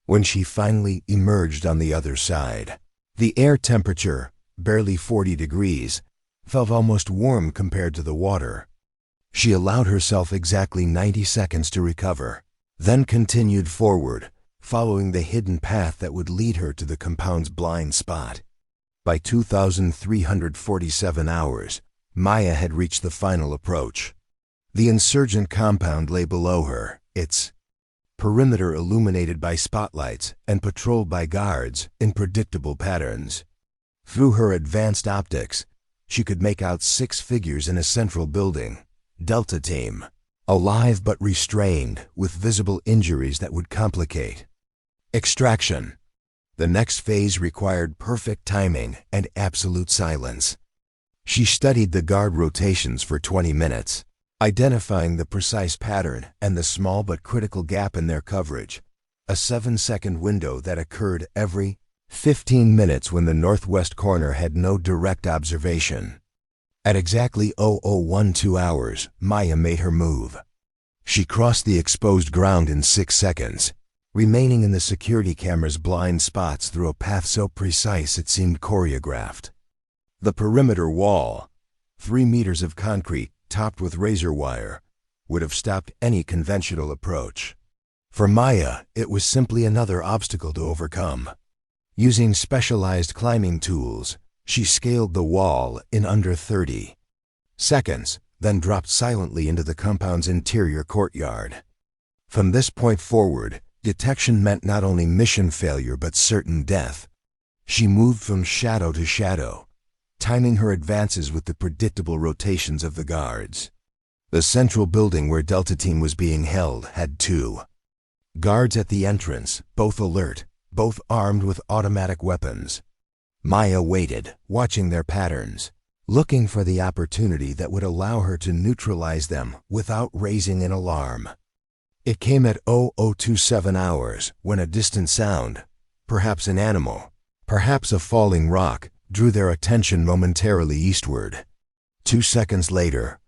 When she finally emerged on the other side, the air temperature, barely 40 degrees, felt almost warm compared to the water. She allowed herself exactly 90 seconds to recover, then continued forward, following the hidden path that would lead her to the compound's blind spot. By 2,347 hours, Maya had reached the final approach. The insurgent compound lay below her, its perimeter illuminated by spotlights and patrolled by guards in predictable patterns. Through her advanced optics, she could make out 6 figures in a central building. Delta Team, alive but restrained, with visible injuries that would complicate. Extraction. The next phase required perfect timing and absolute silence. She studied the guard rotations for 20 minutes, identifying the precise pattern and the small but critical gap in their coverage, a 7-second window that occurred every 15 minutes when the northwest corner had no direct observation. At exactly 0012 hours, Maya made her move. She crossed the exposed ground in 6 seconds, remaining in the security camera's blind spots through a path so precise it seemed choreographed. The perimeter wall, 3 meters of concrete topped with razor wire, would have stopped any conventional approach. For Maya, it was simply another obstacle to overcome. Using specialized climbing tools, she scaled the wall in under 30 seconds, then dropped silently into the compound's interior courtyard. From this point forward, detection meant not only mission failure but certain death. She moved from shadow to shadow, timing her advances with the predictable rotations of the guards. The central building where Delta Team was being held had 2 guards at the entrance, both alert, both armed with automatic weapons. Maya waited, watching their patterns, looking for the opportunity that would allow her to neutralize them without raising an alarm. It came at 0027 hours when a distant sound, perhaps an animal, perhaps a falling rock, drew their attention momentarily eastward. 2 seconds later,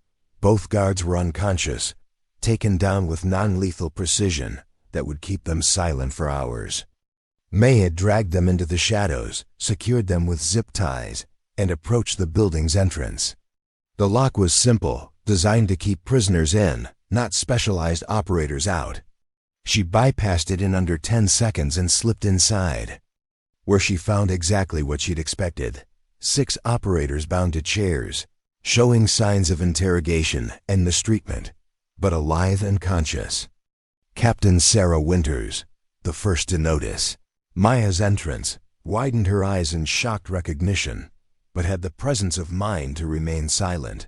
both guards were unconscious, taken down with non-lethal precision that would keep them silent for hours. Maya dragged them into the shadows, secured them with zip ties, and approached the building's entrance. The lock was simple, designed to keep prisoners in, not specialized operators out. She bypassed it in under 10 seconds and slipped inside, where she found exactly what she'd expected. 6 operators bound to chairs, showing signs of interrogation and mistreatment, but alive and conscious. Captain Sarah Winters, the first to notice Maya's entrance, widened her eyes in shocked recognition, but had the presence of mind to remain silent.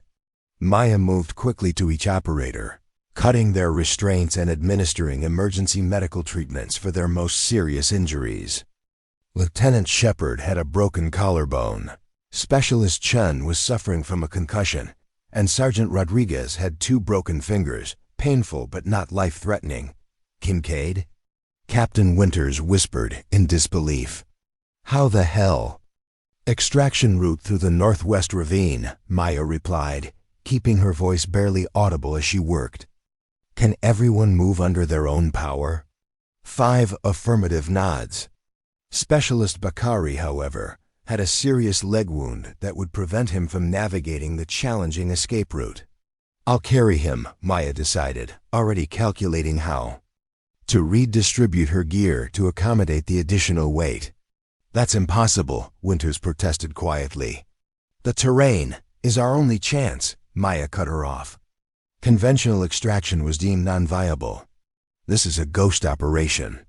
Maya moved quickly to each operator, cutting their restraints and administering emergency medical treatments for their most serious injuries. Lieutenant Shepard had a broken collarbone. Specialist Chen was suffering from a concussion, and Sergeant Rodriguez had 2 broken fingers, painful but not life-threatening. Kincaid? Captain Winters whispered in disbelief. How the hell? Extraction route through the northwest ravine, Maya replied, keeping her voice barely audible as she worked. Can everyone move under their own power? 5 affirmative nods. Specialist Bakari, however, had a serious leg wound that would prevent him from navigating the challenging escape route. I'll carry him, Maya decided, already calculating how to redistribute her gear to accommodate the additional weight. That's impossible, Winters protested quietly. The terrain is our only chance, Maya cut her off. Conventional extraction was deemed non-viable. This is a ghost operation.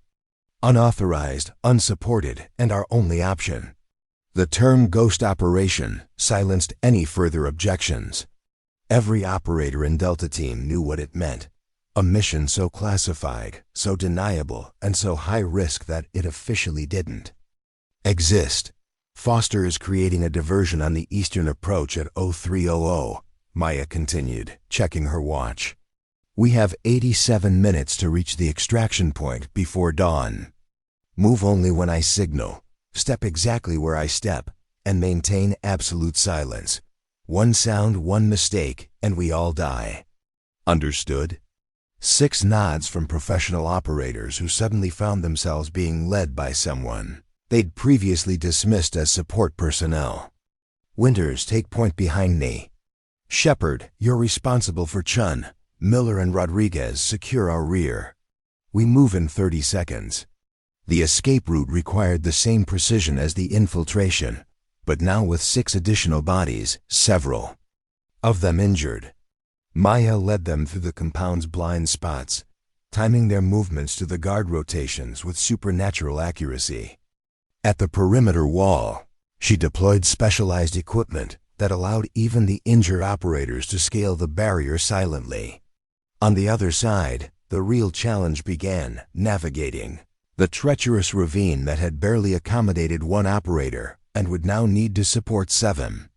Unauthorized, unsupported, and our only option. The term ghost operation silenced any further objections. Every operator in Delta Team knew what it meant. A mission so classified, so deniable, and so high risk that it officially didn't exist. Foster is creating a diversion on the eastern approach at 0300. Maya continued, checking her watch. We have 87 minutes to reach the extraction point before dawn. Move only when I signal, step exactly where I step, and maintain absolute silence. One sound, one mistake, and we all die. Understood? 6 nods from professional operators who suddenly found themselves being led by someone they'd previously dismissed as support personnel. Winters, take point behind me. Shepard, you're responsible for Chun. Miller and Rodriguez, secure our rear. We move in 30 seconds. The escape route required the same precision as the infiltration, but now with 6 additional bodies, several of them injured. Maya led them through the compound's blind spots, timing their movements to the guard rotations with supernatural accuracy. At the perimeter wall, she deployed specialized equipment that allowed even the injured operators to scale the barrier silently. On the other side, the real challenge began, navigating the treacherous ravine that had barely accommodated 1 operator and would now need to support 7.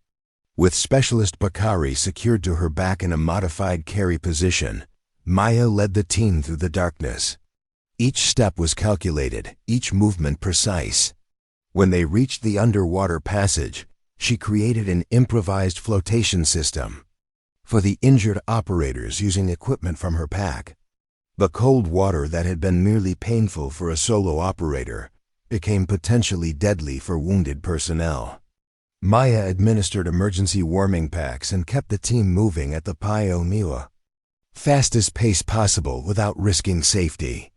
With Specialist Bakari secured to her back in a modified carry position, Maya led the team through the darkness. Each step was calculated, each movement precise. When they reached the underwater passage, she created an improvised flotation system for the injured operators using equipment from her pack. The cold water that had been merely painful for a solo operator became potentially deadly for wounded personnel. Maya administered emergency warming packs and kept the team moving at the pioneer fastest pace possible without risking safety.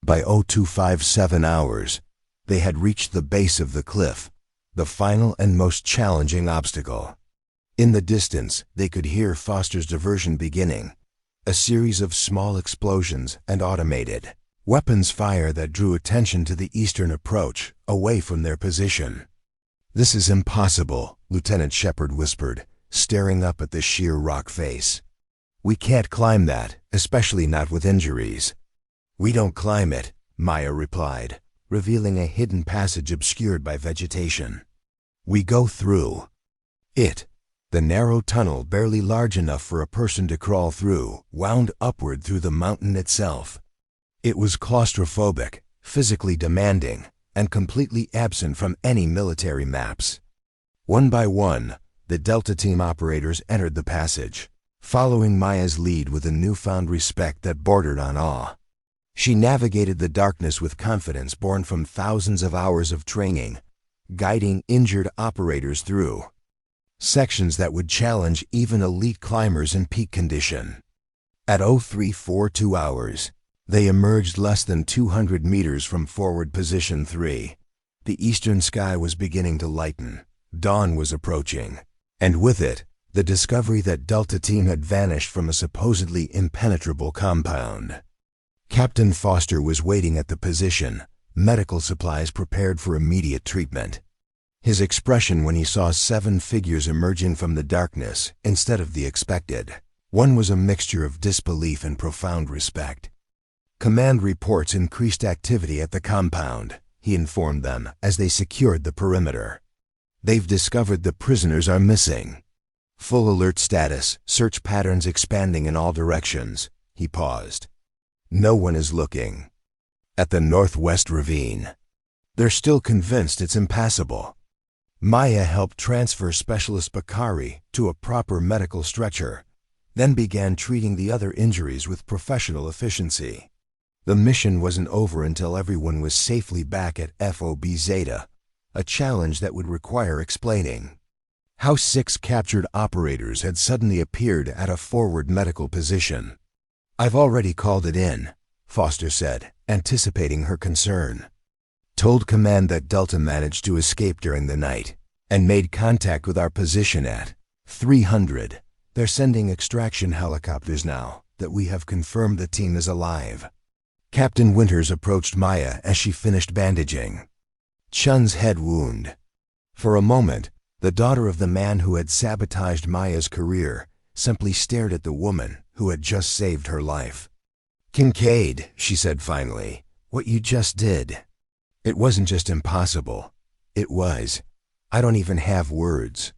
By 0257 hours, they had reached the base of the cliff, the final and most challenging obstacle. In the distance, they could hear Foster's diversion beginning, a series of small explosions and automated weapons fire that drew attention to the eastern approach, away from their position. "This is impossible," Lieutenant Shepard whispered, staring up at the sheer rock face. "We can't climb that, especially not with injuries." "We don't climb it," Maya replied, revealing a hidden passage obscured by vegetation. "We go through it." The narrow tunnel, barely large enough for a person to crawl through, wound upward through the mountain itself. It was claustrophobic, physically demanding, and completely absent from any military maps. One by one, the Delta Team operators entered the passage, following Maya's lead with a newfound respect that bordered on awe. She navigated the darkness with confidence born from thousands of hours of training, guiding injured operators through sections that would challenge even elite climbers in peak condition. At 0342 hours, they emerged less than 200 meters from forward position 3. The eastern sky was beginning to lighten. Dawn was approaching, and with it, the discovery that Delta Team had vanished from a supposedly impenetrable compound. Captain Foster was waiting at the position, medical supplies prepared for immediate treatment. His expression when he saw 7 figures emerging from the darkness instead of the expected one was a mixture of disbelief and profound respect. "Command reports increased activity at the compound," he informed them as they secured the perimeter. "They've discovered the prisoners are missing. Full alert status, search patterns expanding in all directions." He paused. "No one is looking at the northwest ravine. They're still convinced it's impassable." Maya helped transfer Specialist Bakari to a proper medical stretcher, then began treating the other injuries with professional efficiency. The mission wasn't over until everyone was safely back at FOB Zeta, a challenge that would require explaining how 6 captured operators had suddenly appeared at a forward medical position. "I've already called it in," Foster said, anticipating her concern. "Told Command that Delta managed to escape during the night and made contact with our position at 300. They're sending extraction helicopters now that we have confirmed the team is alive." Captain Winters approached Maya as she finished bandaging Chun's head wound. For a moment, the daughter of the man who had sabotaged Maya's career simply stared at the woman who had just saved her life. "Kincaid," she said finally, "what you just did. It wasn't just impossible. It was, I don't even have words."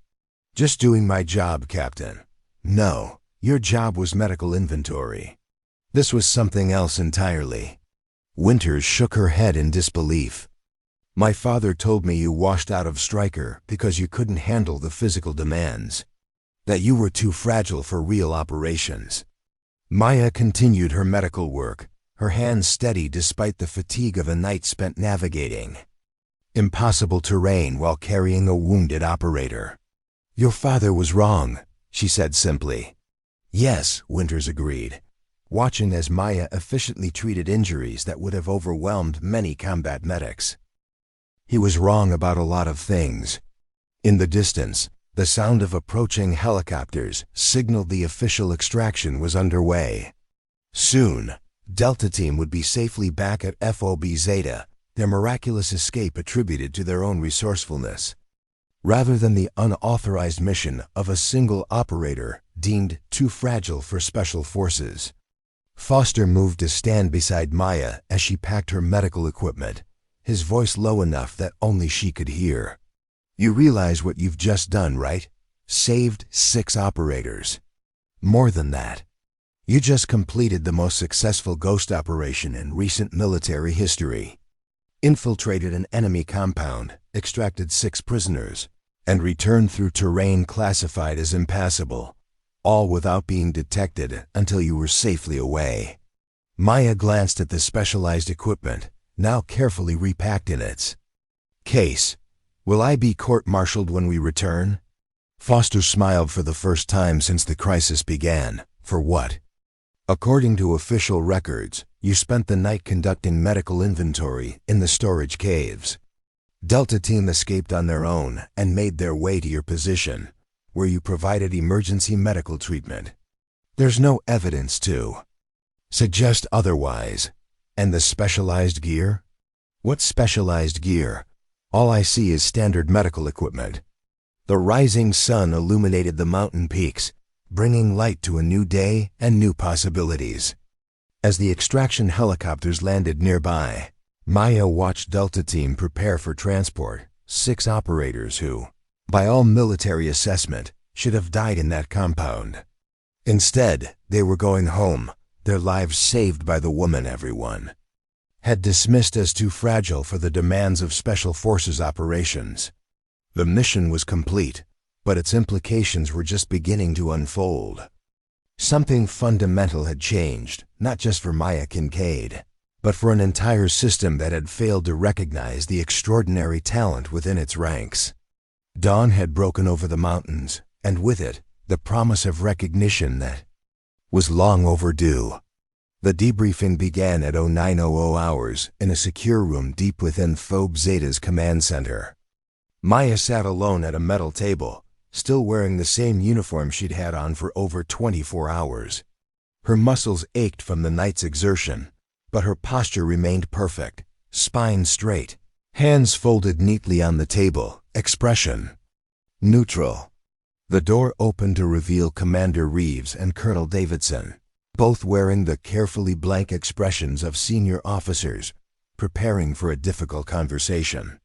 "Just doing my job, Captain. No, your job was medical inventory. This was something else entirely. Winters shook her head in disbelief. My father told me you washed out of Stryker because you couldn't handle the physical demands. That you were too fragile for real operations. Maya continued her medical work, her hands steady despite the fatigue of a night spent navigating impossible terrain while carrying a wounded operator. Your father was wrong, she said simply. Yes, Winters agreed, watching as Maya efficiently treated injuries that would have overwhelmed many combat medics. He was wrong about a lot of things. In the distance, the sound of approaching helicopters signaled the official extraction was underway. Soon, Delta Team would be safely back at FOB Zeta, their miraculous escape attributed to their own resourcefulness, rather than the unauthorized mission of a single operator deemed too fragile for special forces. Foster moved to stand beside Maya as she packed her medical equipment, his voice low enough that only she could hear. You realize what you've just done, right? Saved 6 operators. More than that. You just completed the most successful ghost operation in recent military history. Infiltrated an enemy compound, extracted 6 prisoners, and returned through terrain classified as impassable, all without being detected until you were safely away. Maya glanced at the specialized equipment, now carefully repacked in its case. Will I be court-martialed when we return? Foster smiled for the first time since the crisis began. For what? According to official records, you spent the night conducting medical inventory in the storage caves. Delta Team escaped on their own and made their way to your position, where you provided emergency medical treatment. There's no evidence to suggest otherwise. And the specialized gear? What specialized gear? All I see is standard medical equipment. The rising sun illuminated the mountain peaks, bringing light to a new day and new possibilities. As the extraction helicopters landed nearby, Maya watched Delta Team prepare for transport 6 operators who, by all military assessment, should have died in that compound. Instead, they were going home, their lives saved by the woman everyone had dismissed as too fragile for the demands of Special Forces operations. The mission was complete, but its implications were just beginning to unfold. Something fundamental had changed, not just for Maya Kincaid, but for an entire system that had failed to recognize the extraordinary talent within its ranks. Dawn had broken over the mountains, and with it, the promise of recognition that was long overdue. The debriefing began at 0900 hours in a secure room deep within FOB Zeta's command center. Maya sat alone at a metal table, still wearing the same uniform she'd had on for over 24 hours. Her muscles ached from the night's exertion, but her posture remained perfect, spine straight, hands folded neatly on the table, expression neutral. The door opened to reveal Commander Reeves and Colonel Davidson, both wearing the carefully blank expressions of senior officers, preparing for a difficult conversation.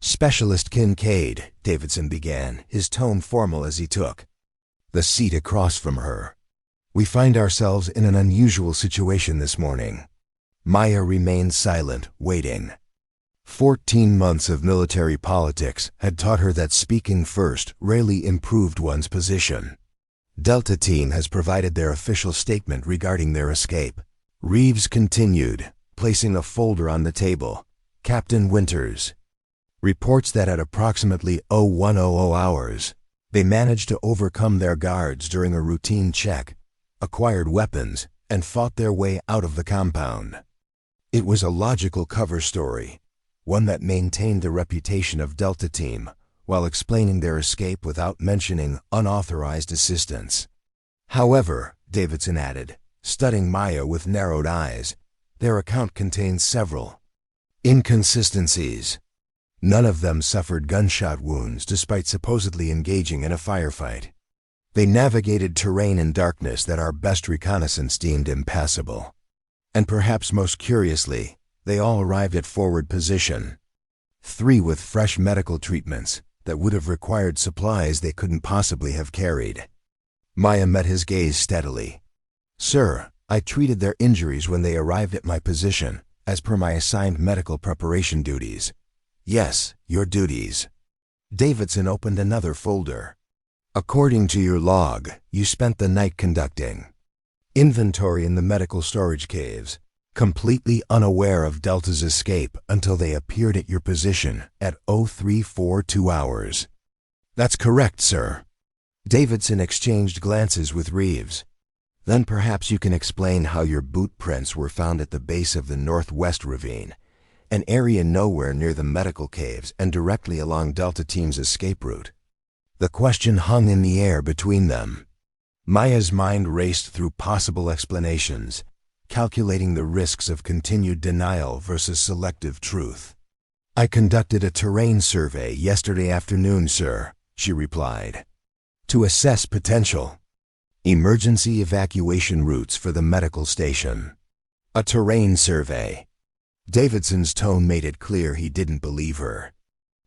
Specialist Kincaid, Davidson began, his tone formal as he took the seat across from her. We find ourselves in an unusual situation this morning. Maya remained silent, waiting. 14 months of military politics had taught her that speaking first rarely improved one's position. Delta Team has provided their official statement regarding their escape. Reeves continued, placing a folder on the table. Captain Winters reports that at approximately 0100 hours, they managed to overcome their guards during a routine check, acquired weapons, and fought their way out of the compound. It was a logical cover story, one that maintained the reputation of Delta Team, while explaining their escape without mentioning unauthorized assistance. However, Davidson added, studying Maya with narrowed eyes, their account contains several inconsistencies. None of them suffered gunshot wounds despite supposedly engaging in a firefight. They navigated terrain in darkness that our best reconnaissance deemed impassable. And perhaps most curiously, they all arrived at forward position. 3 with fresh medical treatments that would have required supplies they couldn't possibly have carried. Maya met his gaze steadily. Sir, I treated their injuries when they arrived at my position, as per my assigned medical preparation duties. Yes, your duties. Davidson opened another folder. According to your log, you spent the night conducting inventory in the medical storage caves, completely unaware of Delta's escape until they appeared at your position at 0342 hours. That's correct, sir. Davidson exchanged glances with Reeves. Then perhaps you can explain how your boot prints were found at the base of the Northwest Ravine, an area nowhere near the medical caves and directly along Delta Team's escape route. The question hung in the air between them. Maya's mind raced through possible explanations, calculating the risks of continued denial versus selective truth. I conducted a terrain survey yesterday afternoon, sir, she replied, to assess potential emergency evacuation routes for the medical station. A terrain survey. Davidson's tone made it clear he didn't believe her.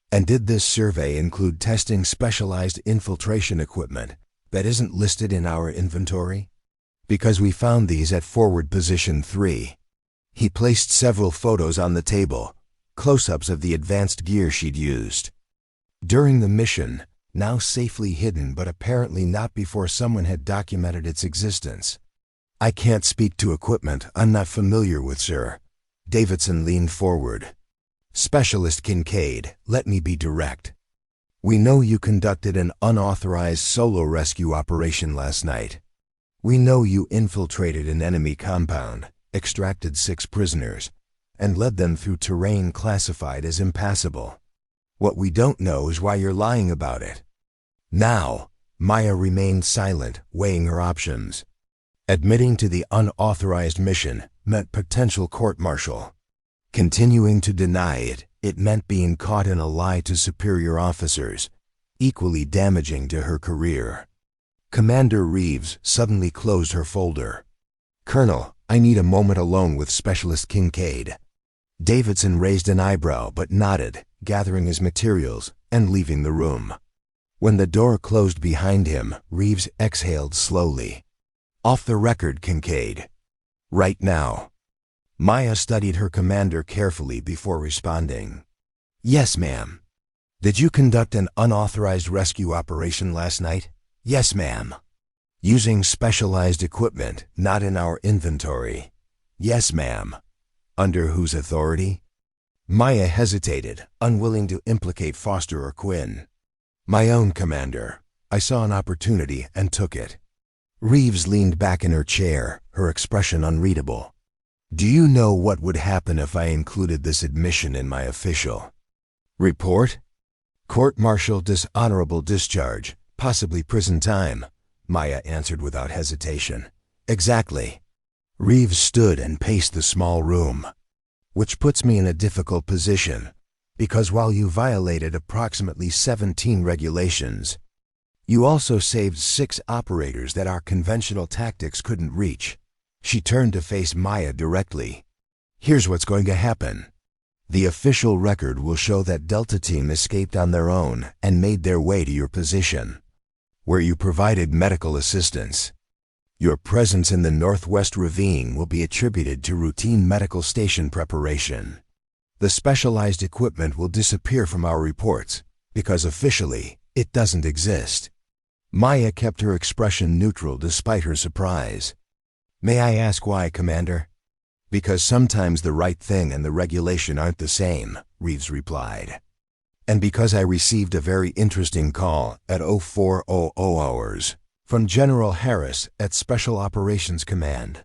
And did this survey include testing specialized infiltration equipment that isn't listed in our inventory? Because we found these at forward position 3. He placed several photos on the table, close-ups of the advanced gear she'd used. During the mission, now safely hidden but apparently not before someone had documented its existence. I can't speak to equipment I'm not familiar with, sir. Davidson leaned forward. Specialist Kincaid, let me be direct. We know you conducted an unauthorized solo rescue operation last night. We know you infiltrated an enemy compound, extracted 6 prisoners, and led them through terrain classified as impassable. What we don't know is why you're lying about it. Now, Maya remained silent, weighing her options. Admitting to the unauthorized mission meant potential court-martial. Continuing to deny it, it meant being caught in a lie to superior officers, equally damaging to her career. Commander Reeves suddenly closed her folder. Colonel, I need a moment alone with Specialist Kincaid. Davidson raised an eyebrow but nodded, gathering his materials and leaving the room. When the door closed behind him, Reeves exhaled slowly. Off the record, Kincaid. Right now. Maya studied her commander carefully before responding. Yes, ma'am. Did you conduct an unauthorized rescue operation last night? Yes, ma'am. Using specialized equipment not in our inventory? Yes, ma'am. Under whose authority? Maya hesitated, unwilling to implicate Foster or Quinn. My own, Commander. I saw an opportunity and took it. Reeves leaned back in her chair, her expression unreadable. Do you know what would happen if I included this admission in my official report? Court-martial, dishonorable discharge, possibly prison time, Maya answered without hesitation. Exactly. Reeves stood and paced the small room. Which puts me in a difficult position, because while you violated approximately 17 regulations, you also saved 6 operators that our conventional tactics couldn't reach. She turned to face Maya directly. Here's what's going to happen. The official record will show that Delta Team escaped on their own and made their way to your position, where you provided medical assistance. Your presence in the Northwest Ravine will be attributed to routine medical station preparation. The specialized equipment will disappear from our reports, because officially, it doesn't exist. Maya kept her expression neutral despite her surprise. May I ask why, Commander? Because sometimes the right thing and the regulation aren't the same, Reeves replied. And because I received a very interesting call at 0400 hours from General Harris at Special Operations Command.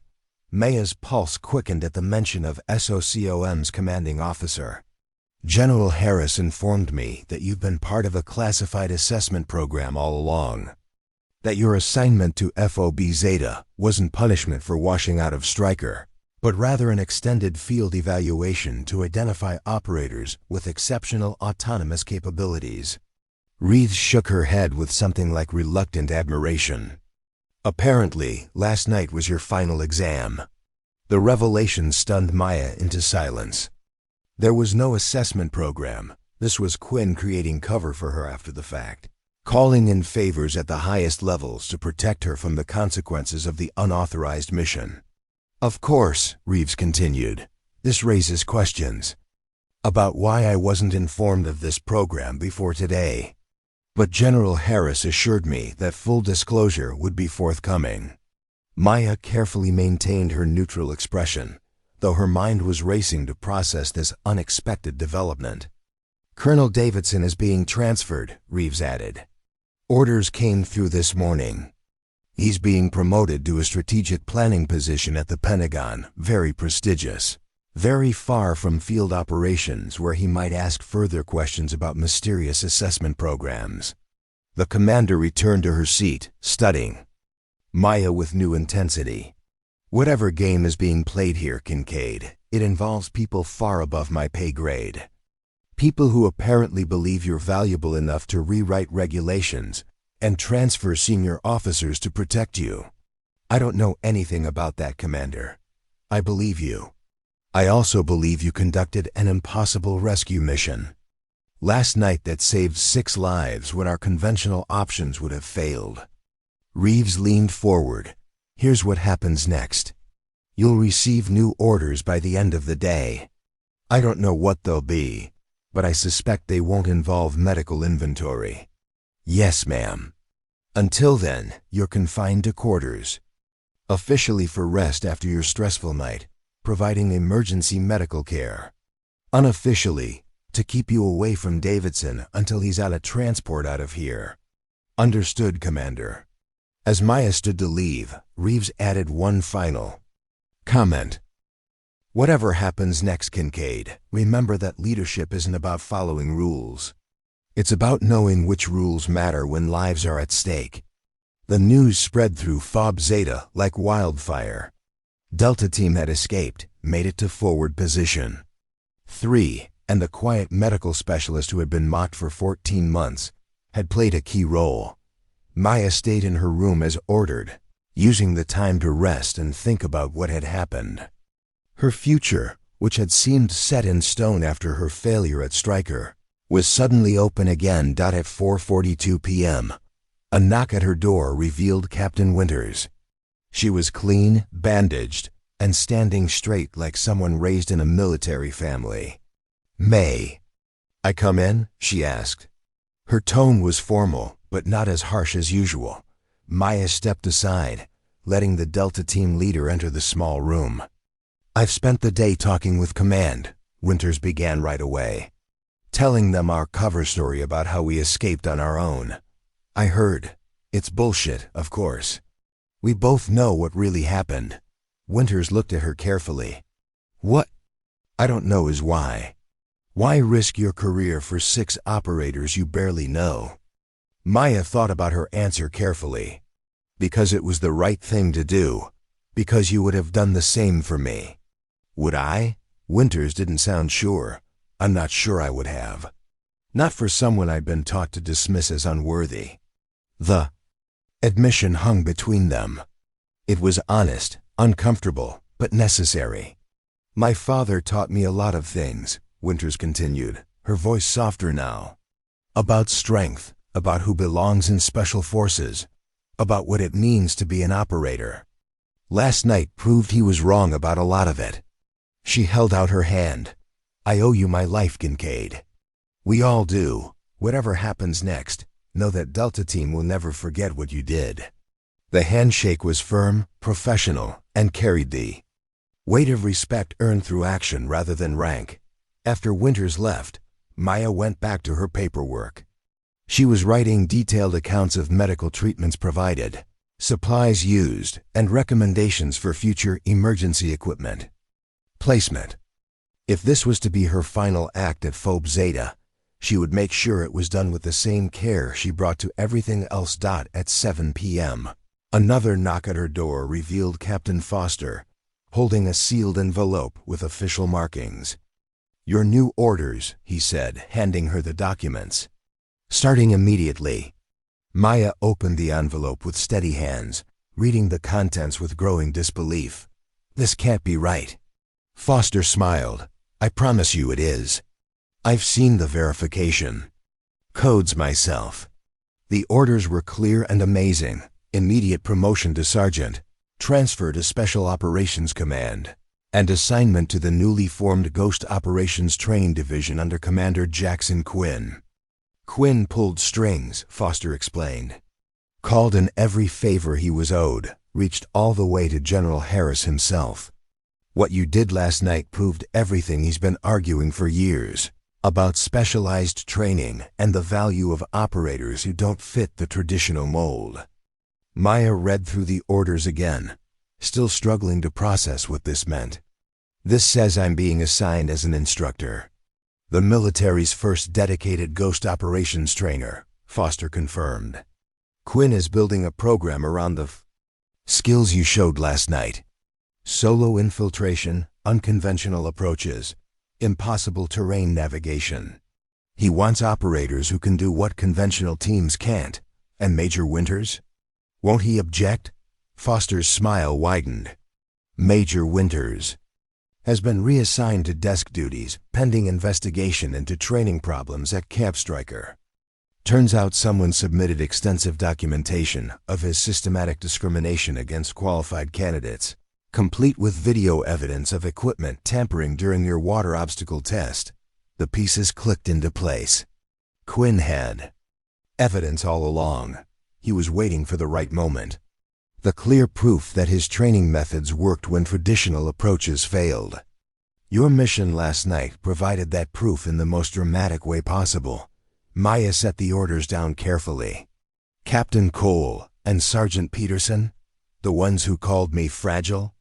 Maya's pulse quickened at the mention of SOCOM's commanding officer. General Harris informed me that you've been part of a classified assessment program all along. That your assignment to FOB Zeta wasn't punishment for washing out of Stryker, but rather an extended field evaluation to identify operators with exceptional autonomous capabilities. Reeves shook her head with something like reluctant admiration. Apparently, last night was your final exam. The revelation stunned Maya into silence. There was no assessment program. This was Quinn creating cover for her after the fact. calling in favors at the highest levels to protect her from the consequences of the unauthorized mission. Of course, Reeves continued, this raises questions about why I wasn't informed of this program before today. But General Harris assured me that full disclosure would be forthcoming. Maya carefully maintained her neutral expression, though her mind was racing to process this unexpected development. Colonel Davidson is being transferred, Reeves added. Orders came through this morning. He's being promoted to a strategic planning position at the Pentagon, very prestigious, very far from field operations where he might ask further questions about mysterious assessment programs. The commander returned to her seat, studying. Maya with new intensity. Whatever game is being played here, Kincaid, it involves people far above my pay grade. People who apparently believe you're valuable enough to rewrite regulations and transfer senior officers to protect you. I don't know anything about that, Commander. I believe you. I also believe you conducted an impossible rescue mission last night that saved 6 lives when our conventional options would have failed. Reeves leaned forward. Here's what happens next. You'll receive new orders by the end of the day. I don't know what they'll be, but I suspect they won't involve medical inventory. Yes, ma'am. Until then, you're confined to quarters. Officially for rest after your stressful night, providing emergency medical care. Unofficially, to keep you away from Davidson until he's out of transport out of here. Understood, Commander. As Maya stood to leave, Reeves added one final comment. Whatever happens next, Kincaid, remember that leadership isn't about following rules. It's about knowing which rules matter when lives are at stake. The news spread through FOB Zeta like wildfire. Delta Team had escaped, made it to forward position. 3, and the quiet medical specialist who had been mocked for 14 months, had played a key role. Maya stayed in her room as ordered, using the time to rest and think about what had happened. Her future, which had seemed set in stone after her failure at Stryker, was suddenly open again. At 4:42 p.m., a knock at her door revealed Captain Winters. She was clean, bandaged, and standing straight like someone raised in a military family. "May I come in?" she asked. Her tone was formal, but not as harsh as usual. Maya stepped aside, letting the Delta Team leader enter the small room. "I've spent the day talking with Command," Winters began right away, telling them our cover story about how we escaped on our own. "I heard. It's bullshit, of course. We both know what really happened." Winters looked at her carefully. "What I don't know is why. Why risk your career for 6 operators you barely know?" Maya thought about her answer carefully. "Because it was the right thing to do. Because you would have done the same for me." "Would I?" Winters didn't sound sure. "I'm not sure I would have. Not for someone I'd been taught to dismiss as unworthy." The admission hung between them. It was honest, uncomfortable, but necessary. "My father taught me a lot of things," Winters continued, her voice softer now. "About strength, about who belongs in special forces, about what it means to be an operator. Last night proved he was wrong about a lot of it." She held out her hand. "I owe you my life, Kincaid. We all do. Whatever happens next, know that Delta Team will never forget what you did." The handshake was firm, professional, and carried the weight of respect earned through action rather than rank. After Winters left, Maya went back to her paperwork. She was writing detailed accounts of medical treatments provided, supplies used, and recommendations for future emergency equipment. Placement. If this was to be her final act at FOB Zeta, she would make sure it was done with the same care she brought to everything else. At 7 p.m., another knock at her door revealed Captain Foster, holding a sealed envelope with official markings. "Your new orders," he said, handing her the documents. "Starting immediately." Maya opened the envelope with steady hands, reading the contents with growing disbelief. "This can't be right." Foster smiled. "I promise you it is. I've seen the verification codes myself. The orders were clear and amazing: immediate promotion to sergeant, transfer to Special Operations Command, and assignment to the newly formed Ghost Operations Training Division under Commander Jackson Quinn. Quinn pulled strings, Foster explained. Called in every favor he was owed, reached all the way to General Harris himself. What you did last night proved everything he's been arguing for years, about specialized training and the value of operators who don't fit the traditional mold. Maya read through the orders again, still struggling to process what this meant. This says I'm being assigned as an instructor. The military's first dedicated Ghost Operations trainer, Foster confirmed. Quinn is building a program around the skills you showed last night. Solo infiltration, unconventional approaches, impossible terrain navigation. He wants operators who can do what conventional teams can't. And Major Winters? Won't he object? Foster's smile widened. Major Winters has been reassigned to desk duties pending investigation into training problems at Camp Stryker. Turns out someone submitted extensive documentation of his systematic discrimination against qualified candidates, complete with video evidence of equipment tampering during your water obstacle test. The pieces clicked into place. Quinn had evidence all along. He was waiting for the right moment. The clear proof that his training methods worked when traditional approaches failed. Your mission last night provided that proof in the most dramatic way possible. Maya set the orders down carefully. Captain Cole and Sergeant Peterson, the ones who called me fragile?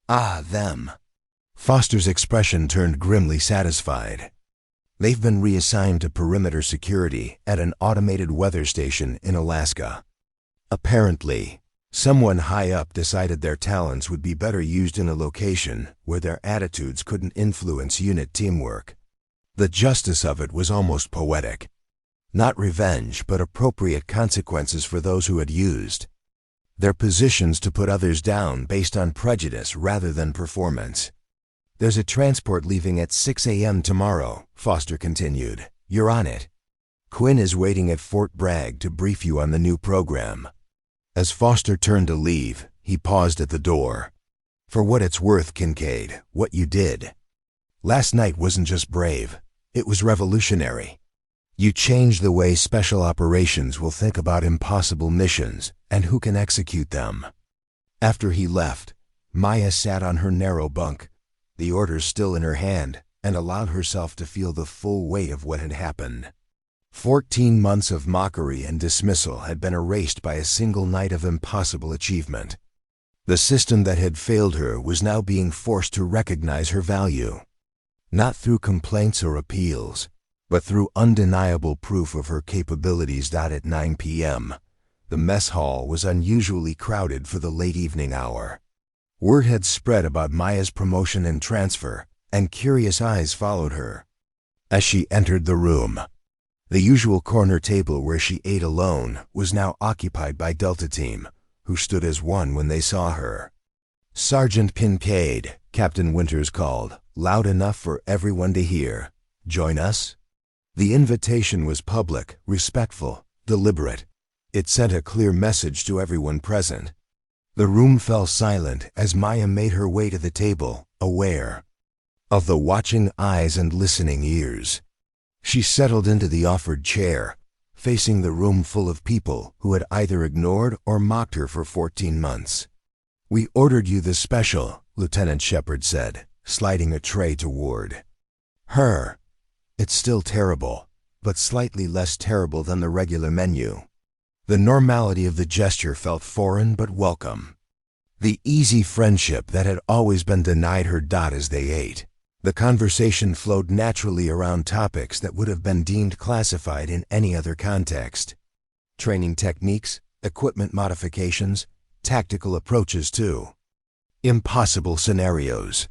Ah, them. Foster's expression turned grimly satisfied. They've been reassigned to perimeter security at an automated weather station in Alaska. Apparently, someone high up decided their talents would be better used in a location where their attitudes couldn't influence unit teamwork. The justice of it was almost poetic. Not revenge, but appropriate consequences for those who had used their positions to put others down based on prejudice rather than performance. There's a transport leaving at 6 a.m. tomorrow, Foster continued. You're on it. Quinn is waiting at Fort Bragg to brief you on the new program. As Foster turned to leave, he paused at the door. For what it's worth, Kincaid, what you did last night wasn't just brave, it was revolutionary. You changed the way special operations will think about impossible missions and who can execute them. After he left, Maya sat on her narrow bunk, the orders still in her hand, and allowed herself to feel the full weight of what had happened. 14 months of mockery and dismissal had been erased by a single night of impossible achievement. The system that had failed her was now being forced to recognize her value. Not through complaints or appeals, but through undeniable proof of her capabilities. At 9 p.m., the mess hall was unusually crowded for the late evening hour. Word had spread about Maya's promotion and transfer, and curious eyes followed her. As she entered the room, the usual corner table where she ate alone was now occupied by Delta Team, who stood as one when they saw her. Sergeant Kincaid, Captain Winters called, loud enough for everyone to hear. Join us? The invitation was public, respectful, deliberate. It sent a clear message to everyone present. The room fell silent as Maya made her way to the table, aware of the watching eyes and listening ears. She settled into the offered chair, facing the room full of people who had either ignored or mocked her for 14 months. We ordered you the special, Lieutenant Shepard said, sliding a tray toward her. It's still terrible, but slightly less terrible than the regular menu. The normality of the gesture felt foreign but welcome. The easy friendship that had always been denied her. As they ate, the conversation flowed naturally around topics that would have been deemed classified in any other context. Training techniques, equipment modifications, tactical approaches too. Impossible scenarios.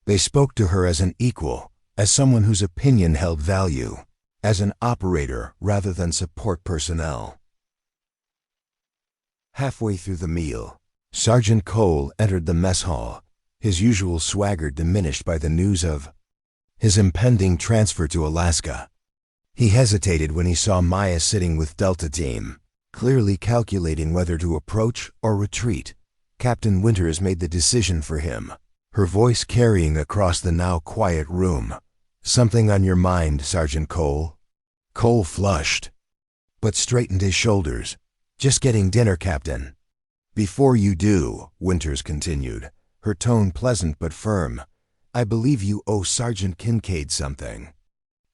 They spoke to her as an equal, as someone whose opinion held value, as an operator rather than support personnel. Halfway through the meal, Sergeant Cole entered the mess hall, his usual swagger diminished by the news of his impending transfer to Alaska. He hesitated when he saw Maya sitting with Delta Team, Clearly calculating whether to approach or retreat, Captain Winters made the decision for him, her voice carrying across the now quiet room. "Something on your mind, Sergeant Cole?" Cole flushed, but straightened his shoulders. "Just getting dinner, Captain." "Before you do," Winters continued, her tone pleasant but firm, "I believe you owe Sergeant Kincaid something."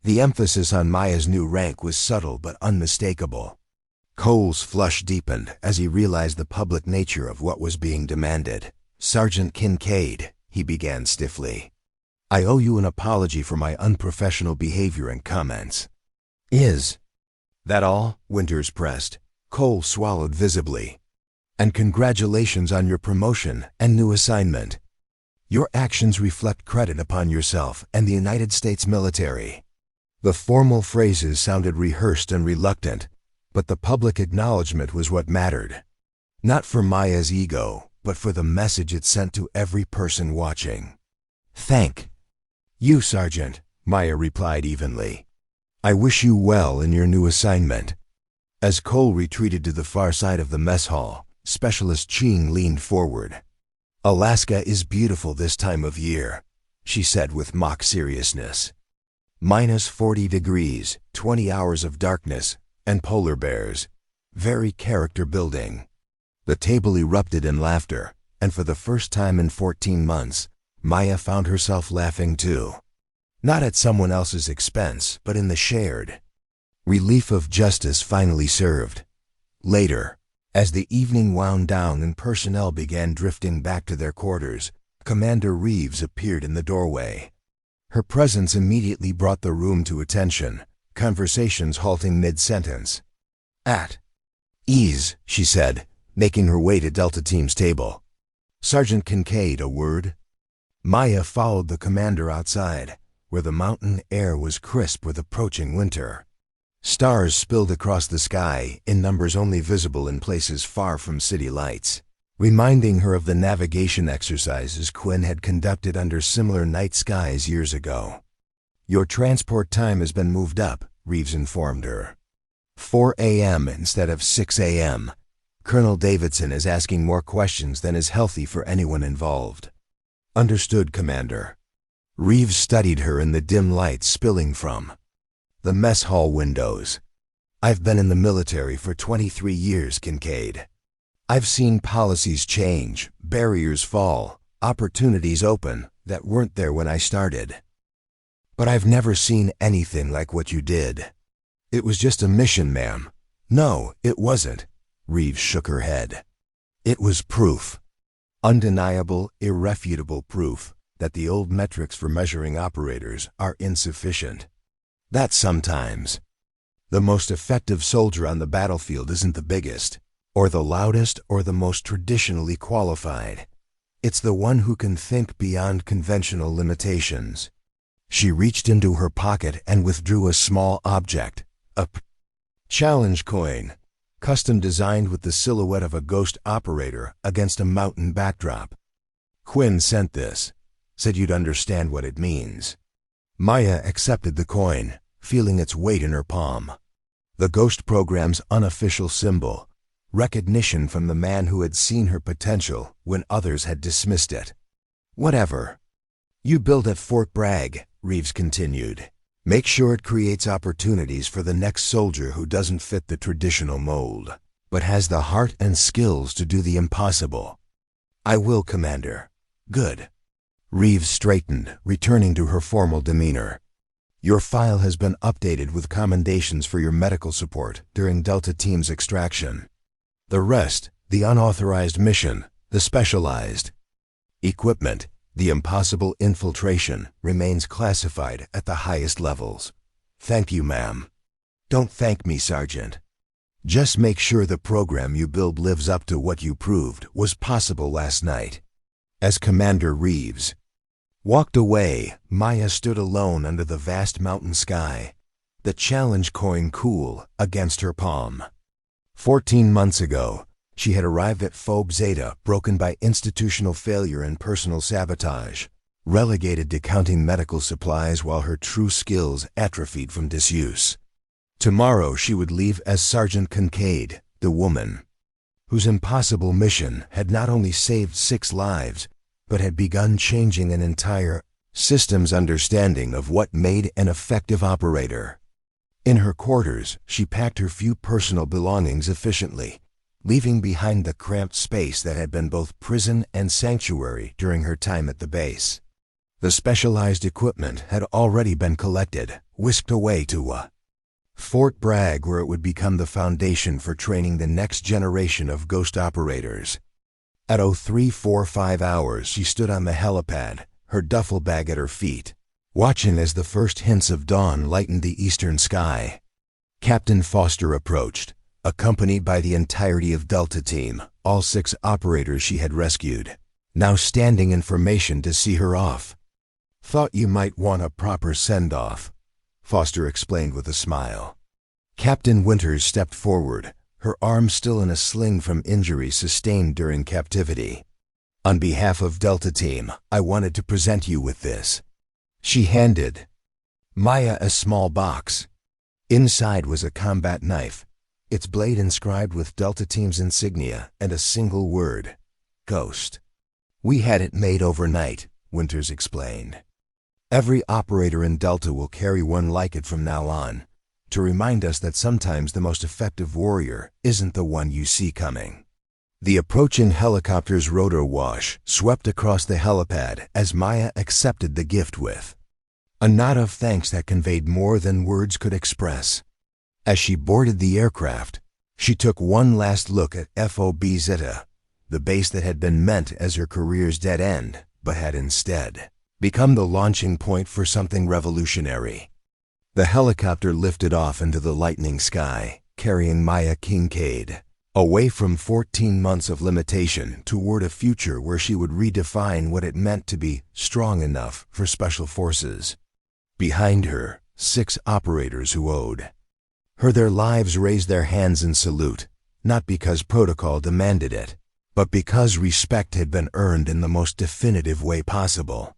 The emphasis on Maya's new rank was subtle but unmistakable. Cole's flush deepened as he realized the public nature of what was being demanded. "Sergeant Kincaid," he began stiffly, "I owe you an apology for my unprofessional behavior and comments." "Is that all?" Winters pressed. Cole swallowed visibly. "And congratulations on your promotion and new assignment. Your actions reflect credit upon yourself and the United States military." The formal phrases sounded rehearsed and reluctant, but the public acknowledgement was what mattered. Not for Maya's ego, but for the message it sent to every person watching. "Thank you, Sergeant," Maya replied evenly. "I wish you well in your new assignment." As Cole retreated to the far side of the mess hall, Specialist Ching leaned forward. "Alaska is beautiful this time of year," she said with mock seriousness. -40 degrees, 20 hours of darkness, and polar bears. Very character building. The table erupted in laughter, and for the first time in 14 months, Maya found herself laughing too. Not at someone else's expense, but in the shared. Relief of justice finally served. Later, as the evening wound down and personnel began drifting back to their quarters, Commander Reeves appeared in the doorway. Her presence immediately brought the room to attention, conversations halting mid-sentence. "At ease," she said, making her way to Delta Team's table. "Sergeant Kincaid, a word?" Maya followed the commander outside, where the mountain air was crisp with approaching winter. Stars spilled across the sky in numbers only visible in places far from city lights, reminding her of the navigation exercises Quinn had conducted under similar night skies years ago. "Your transport time has been moved up," Reeves informed her. 4 a.m. instead of 6 a.m. Colonel Davidson is asking more questions than is healthy for anyone involved. "Understood, Commander." Reeves studied her in the dim light spilling from the mess hall windows. "I've been in the military for 23 years, Kincaid. I've seen policies change, barriers fall, opportunities open that weren't there when I started. But I've never seen anything like what you did." "It was just a mission, ma'am." "No, it wasn't." Reeves shook her head. "It was proof. Undeniable, irrefutable proof that the old metrics for measuring operators are insufficient. That sometimes the most effective soldier on the battlefield isn't the biggest, or the loudest, or the most traditionally qualified. It's the one who can think beyond conventional limitations." She reached into her pocket and withdrew a small object, a challenge coin, custom designed with the silhouette of a ghost operator against a mountain backdrop. "Quinn sent this. Said you'd understand what it means." Maya accepted the coin, feeling its weight in her palm. The ghost program's unofficial symbol, recognition from the man who had seen her potential when others had dismissed it. "Whatever you build at Fort Bragg," Reeves continued, "make sure it creates opportunities for the next soldier who doesn't fit the traditional mold, but has the heart and skills to do the impossible." "I will, Commander." "Good." Reeves straightened, returning to her formal demeanor. "Your file has been updated with commendations for your medical support during Delta Team's extraction. The rest, the unauthorized mission, the specialized equipment, the impossible infiltration, remains classified at the highest levels." "Thank you, ma'am." "Don't thank me, Sergeant. Just make sure the program you build lives up to what you proved was possible last night." As Commander Reeves walked away, Maya stood alone under the vast mountain sky, the challenge coin cool against her palm. 14 months ago, she had arrived at FOB Zeta broken by institutional failure and personal sabotage, relegated to counting medical supplies while her true skills atrophied from disuse. Tomorrow she would leave as Sergeant Kincaid, the woman, whose impossible mission had not only saved 6 lives, but had begun changing an entire system's understanding of what made an effective operator. In her quarters, she packed her few personal belongings efficiently, leaving behind the cramped space that had been both prison and sanctuary during her time at the base. The specialized equipment had already been collected, whisked away to Fort Bragg, where it would become the foundation for training the next generation of ghost operators. At 0345 hours, she stood on the helipad, her duffel bag at her feet, watching as the first hints of dawn lightened the eastern sky. Captain Foster approached, accompanied by the entirety of Delta Team, all 6 operators she had rescued, now standing in formation to see her off. "Thought you might want a proper send-off," Foster explained with a smile. Captain Winters stepped forward, her arm still in a sling from injuries sustained during captivity. "On behalf of Delta Team, I wanted to present you with this." She handed Maya a small box. Inside was a combat knife, its blade inscribed with Delta Team's insignia and a single word: Ghost. "We had it made overnight," Winters explained. "Every operator in Delta will carry one like it from now on, to remind us that sometimes the most effective warrior isn't the one you see coming." The approaching helicopter's rotor wash swept across the helipad as Maya accepted the gift with a nod of thanks that conveyed more than words could express. As she boarded the aircraft, she took one last look at FOB Zeta, the base that had been meant as her career's dead end, but had instead become the launching point for something revolutionary. The helicopter lifted off into the lightening sky, carrying Maya Kincaid, away from 14 months of limitation toward a future where she would redefine what it meant to be strong enough for special forces. Behind her, 6 operators who owed her their lives raised their hands in salute, not because protocol demanded it, but because respect had been earned in the most definitive way possible.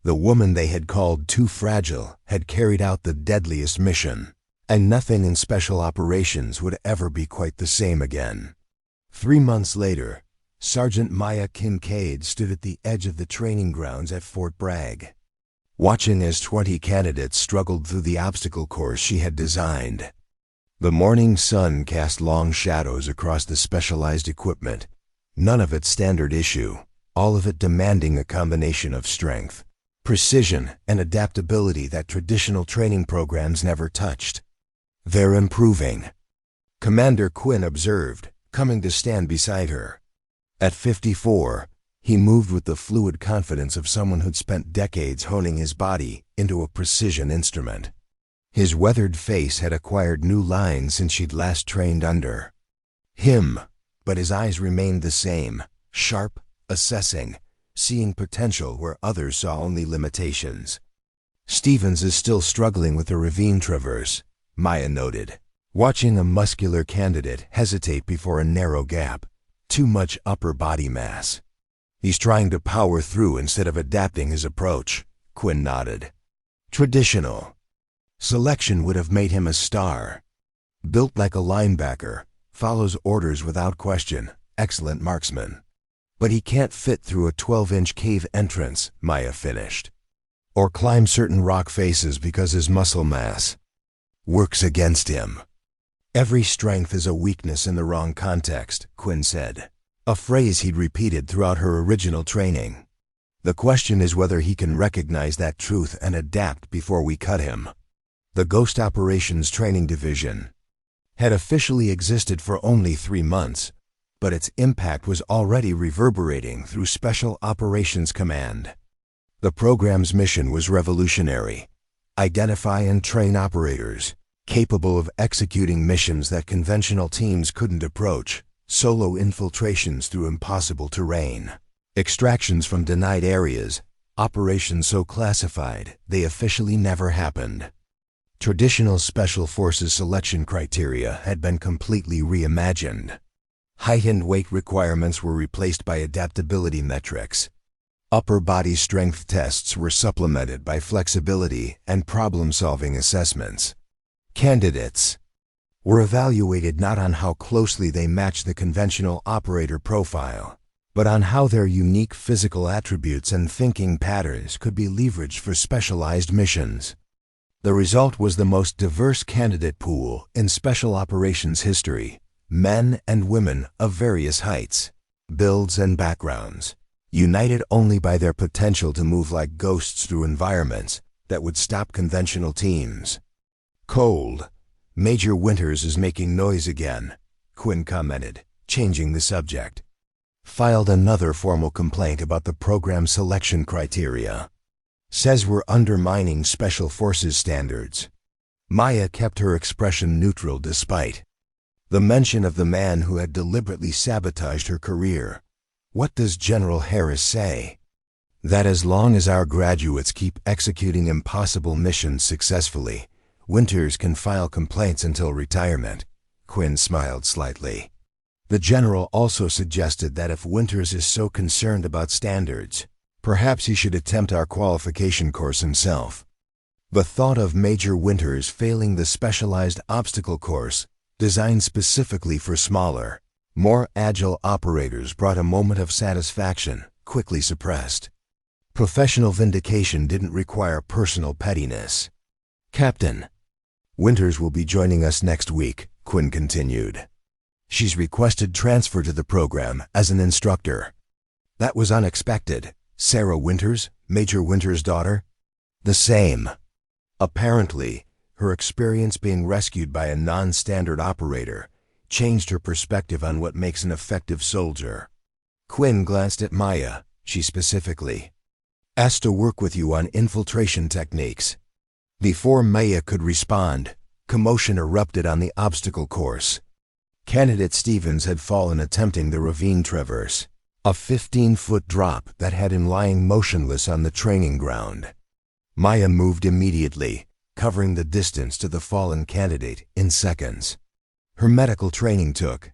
The woman they had called too fragile had carried out the deadliest mission, and nothing in special operations would ever be quite the same again. 3 months later, Sergeant Maya Kincaid stood at the edge of the training grounds at Fort Bragg, watching as 20 candidates struggled through the obstacle course she had designed. The morning sun cast long shadows across the specialized equipment, none of it standard issue, all of it demanding a combination of strength, precision, and adaptability that traditional training programs never touched. "They're improving," Commander Quinn observed, coming to stand beside her. At 54, he moved with the fluid confidence of someone who'd spent decades honing his body into a precision instrument. His weathered face had acquired new lines since she'd last trained under him, but his eyes remained the same, sharp, assessing, seeing potential where others saw only limitations. "Stevens is still struggling with the ravine traverse," Maya noted, watching a muscular candidate hesitate before a narrow gap. "Too much upper body mass. He's trying to power through instead of adapting his approach," Quinn nodded. "Traditional selection would have made him a star. Built like a linebacker, follows orders without question, excellent marksman. But he can't fit through a 12-inch cave entrance," Maya finished, "or climb certain rock faces because his muscle mass works against him." "Every strength is a weakness in the wrong context," Quinn said, a phrase he'd repeated throughout her original training. "The question is whether he can recognize that truth and adapt before we cut him." The Ghost Operations Training Division had officially existed for only 3 months, but its impact was already reverberating through Special Operations Command. The program's mission was revolutionary: identify and train operators capable of executing missions that conventional teams couldn't approach, solo infiltrations through impossible terrain, extractions from denied areas, operations so classified they officially never happened. Traditional Special Forces selection criteria had been completely reimagined. Height and weight requirements were replaced by adaptability metrics. Upper body strength tests were supplemented by flexibility and problem-solving assessments. Candidates were evaluated not on how closely they match the conventional operator profile, but on how their unique physical attributes and thinking patterns could be leveraged for specialized missions. The result was the most diverse candidate pool in special operations history, men and women of various heights, builds and backgrounds, united only by their potential to move like ghosts through environments that would stop conventional teams. Cold. Major Winters is making noise again, Quinn commented, changing the subject. Filed another formal complaint about the program selection criteria. Says we're undermining Special Forces standards. Maya kept her expression neutral despite the mention of the man who had deliberately sabotaged her career. What does General Harris say? That as long as our graduates keep executing impossible missions successfully, Winters can file complaints until retirement. Quinn smiled slightly. The general also suggested that if Winters is so concerned about standards, perhaps he should attempt our qualification course himself. The thought of Major Winters failing the specialized obstacle course, designed specifically for smaller, more agile operators, brought a moment of satisfaction, quickly suppressed. Professional vindication didn't require personal pettiness. Captain, Winters will be joining us next week, Quinn continued. She's requested transfer to the program as an instructor. That was unexpected. Sarah Winters, Major Winters' daughter? The same. Apparently, her experience being rescued by a non-standard operator changed her perspective on what makes an effective soldier. Quinn glanced at Maya. She specifically asked to work with you on infiltration techniques. Before Maya could respond, commotion erupted on the obstacle course. Candidate Stevens had fallen attempting the ravine traverse, a 15-foot drop that had him lying motionless on the training ground. Maya moved immediately, covering the distance to the fallen candidate in seconds. Her medical training took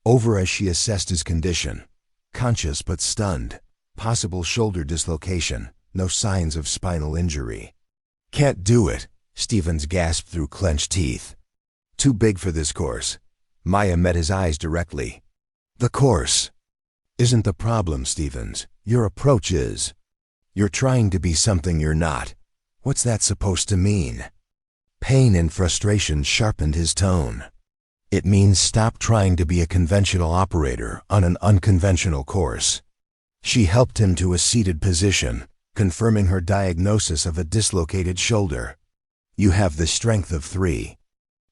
over as she assessed his condition. Conscious but stunned, possible shoulder dislocation, no signs of spinal injury. Can't do it, Stevens gasped through clenched teeth. Too big for this course. Maya met his eyes directly. The course isn't the problem, Stevens. Your approach is. You're trying to be something you're not. What's that supposed to mean? Pain and frustration sharpened his tone. It means stop trying to be a conventional operator on an unconventional course. She helped him to a seated position, confirming her diagnosis of a dislocated shoulder. You have the strength of 3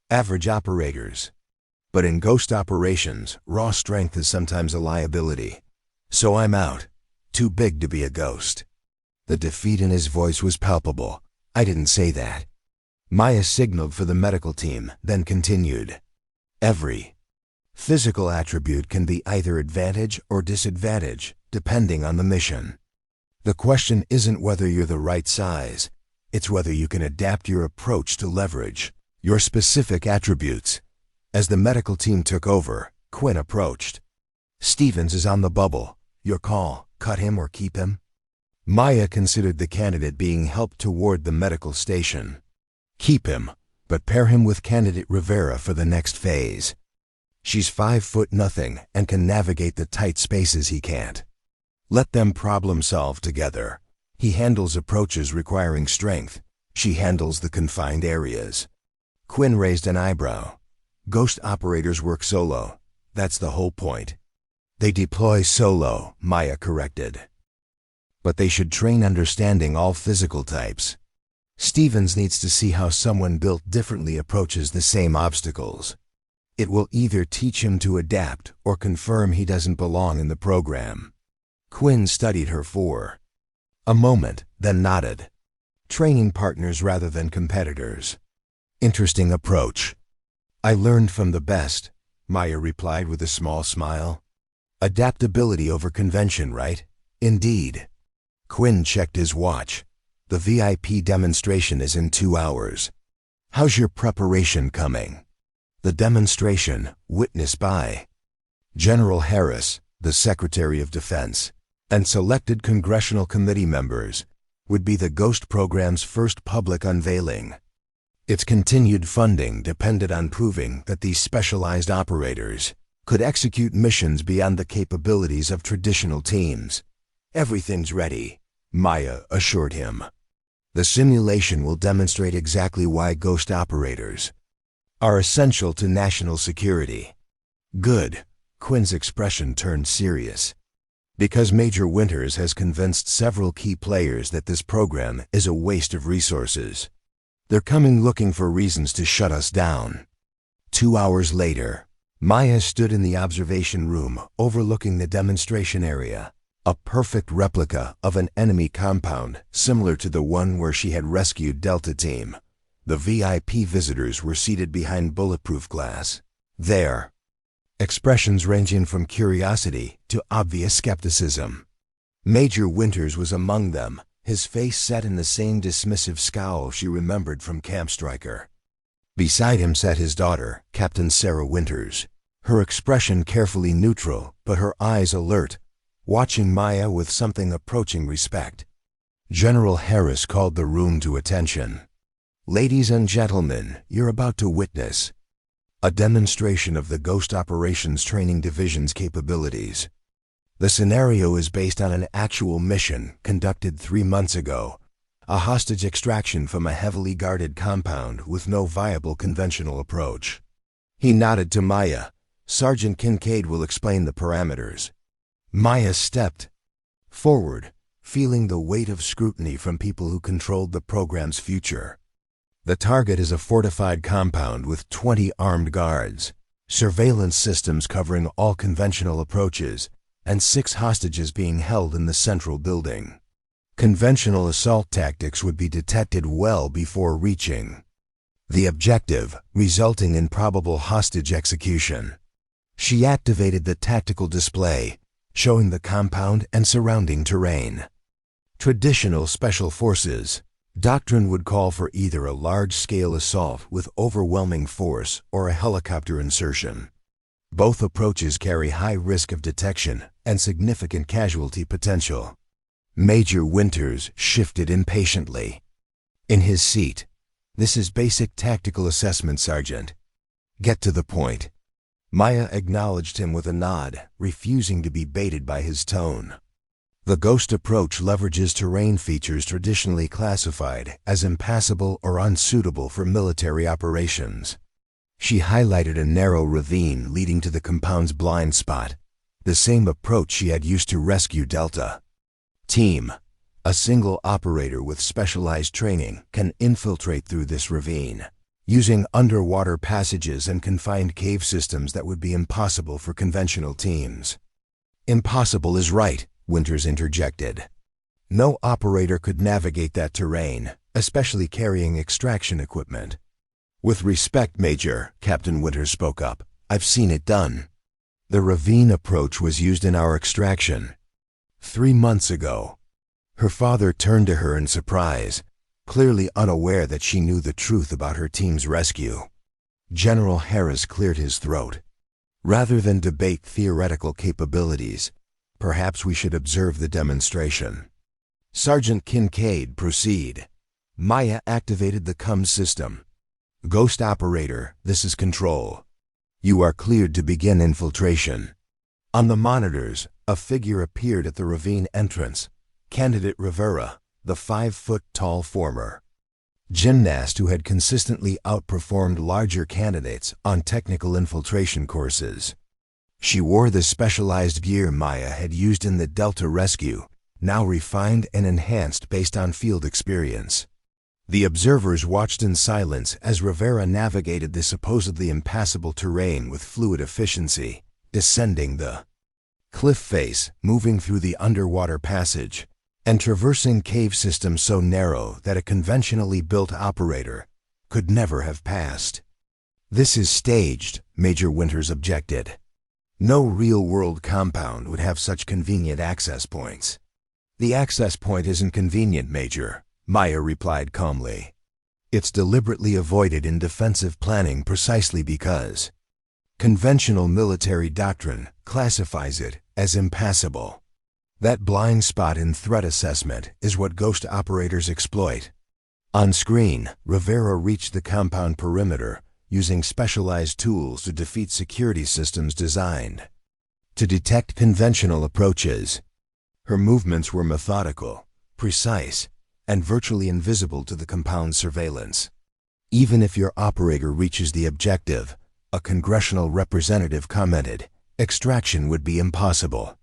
average operators. But in ghost operations, raw strength is sometimes a liability. So I'm out. Too big to be a ghost. The defeat in his voice was palpable. I didn't say that. Maya signaled for the medical team, then continued. Every physical attribute can be either advantage or disadvantage, depending on the mission. The question isn't whether you're the right size, it's whether you can adapt your approach to leverage your specific attributes. As the medical team took over, Quinn approached. Stevens is on the bubble. Your call, cut him or keep him? Maya considered the candidate being helped toward the medical station. Keep him, but pair him with candidate Rivera for the next phase. She's 5'0" and can navigate the tight spaces he can't. Let them problem solve together. He handles approaches requiring strength. She handles the confined areas. Quinn raised an eyebrow. Ghost operators work solo. That's the whole point. They deploy solo, Maya corrected. But they should train understanding all physical types. Stevens needs to see how someone built differently approaches the same obstacles. It will either teach him to adapt or confirm he doesn't belong in the program. Quinn studied her for a moment, then nodded. Training partners rather than competitors. Interesting approach. I learned from the best, Maya replied with a small smile. Adaptability over convention, right? Indeed. Quinn checked his watch. The VIP demonstration is in 2 hours. How's your preparation coming? The demonstration, witnessed by General Harris, the Secretary of Defense, and selected congressional committee members, would be the Ghost program's first public unveiling. Its continued funding depended on proving that these specialized operators could execute missions beyond the capabilities of traditional teams. "Everything's ready," Maya assured him. "The simulation will demonstrate exactly why ghost operators are essential to national security." "Good." Quinn's expression turned serious. "Because Major Winters has convinced several key players that this program is a waste of resources. They're coming looking for reasons to shut us down." 2 hours later, Maya stood in the observation room overlooking the demonstration area, a perfect replica of an enemy compound similar to the one where she had rescued Delta Team. The VIP visitors were seated behind bulletproof glass. There, expressions ranging from curiosity to obvious skepticism. Major Winters was among them, his face set in the same dismissive scowl she remembered from Camp Striker. Beside him sat his daughter, Captain Sarah Winters, her expression carefully neutral, but her eyes alert, watching Maya with something approaching respect. General Harris called the room to attention. "Ladies and gentlemen, you're about to witness a demonstration of the Ghost Operations Training Division's capabilities. The scenario is based on an actual mission conducted 3 months ago, a hostage extraction from a heavily guarded compound with no viable conventional approach." He nodded to Maya. "Sergeant Kincaid will explain the parameters." Maya stepped forward, feeling the weight of scrutiny from people who controlled the program's future. The target is a fortified compound with 20 armed guards, surveillance systems covering all conventional approaches, and 6 hostages being held in the central building. Conventional assault tactics would be detected well before reaching the objective, resulting in probable hostage execution. She activated the tactical display, showing the compound and surrounding terrain. Traditional special forces doctrine would call for either a large-scale assault with overwhelming force or a helicopter insertion. Both approaches carry high risk of detection and significant casualty potential. Major Winters shifted impatiently in his seat. "This is basic tactical assessment, Sergeant. Get to the point." Maya acknowledged him with a nod, refusing to be baited by his tone. The Ghost approach leverages terrain features traditionally classified as impassable or unsuitable for military operations. She highlighted a narrow ravine leading to the compound's blind spot, the same approach she had used to rescue Delta Team. A single operator with specialized training can infiltrate through this ravine, using underwater passages and confined cave systems that would be impossible for conventional teams. "Impossible is right," Winters interjected. "No operator could navigate that terrain, especially carrying extraction equipment." "With respect, Major," Captain Winters spoke up, "I've seen it done. The ravine approach was used in our extraction 3 months ago." Her father turned to her in surprise, clearly unaware that she knew the truth about her team's rescue. General Harris cleared his throat. "Rather than debate theoretical capabilities, perhaps we should observe the demonstration." "Sergeant Kincaid, proceed." Maya activated the COM system. "Ghost operator, this is control. You are cleared to begin infiltration." On the monitors, a figure appeared at the ravine entrance. Candidate Rivera, the 5-foot-tall former gymnast who had consistently outperformed larger candidates on technical infiltration courses. She wore the specialized gear Maya had used in the Delta rescue, now refined and enhanced based on field experience. The observers watched in silence as Rivera navigated the supposedly impassable terrain with fluid efficiency, descending the cliff face, moving through the underwater passage, and traversing cave systems so narrow that a conventionally built operator could never have passed. "This is staged," Major Winters objected. "No real-world compound would have such convenient access points." "The access point isn't convenient, Major," Maya replied calmly. "It's deliberately avoided in defensive planning precisely because conventional military doctrine classifies it as impassable. That blind spot in threat assessment is what ghost operators exploit. On screen, Rivera reached the compound perimeter, using specialized tools to defeat security systems designed to detect conventional approaches. Her movements were methodical, precise, and virtually invisible to the compound's surveillance. Even if your operator reaches the objective, a congressional representative commented, extraction would be impossible.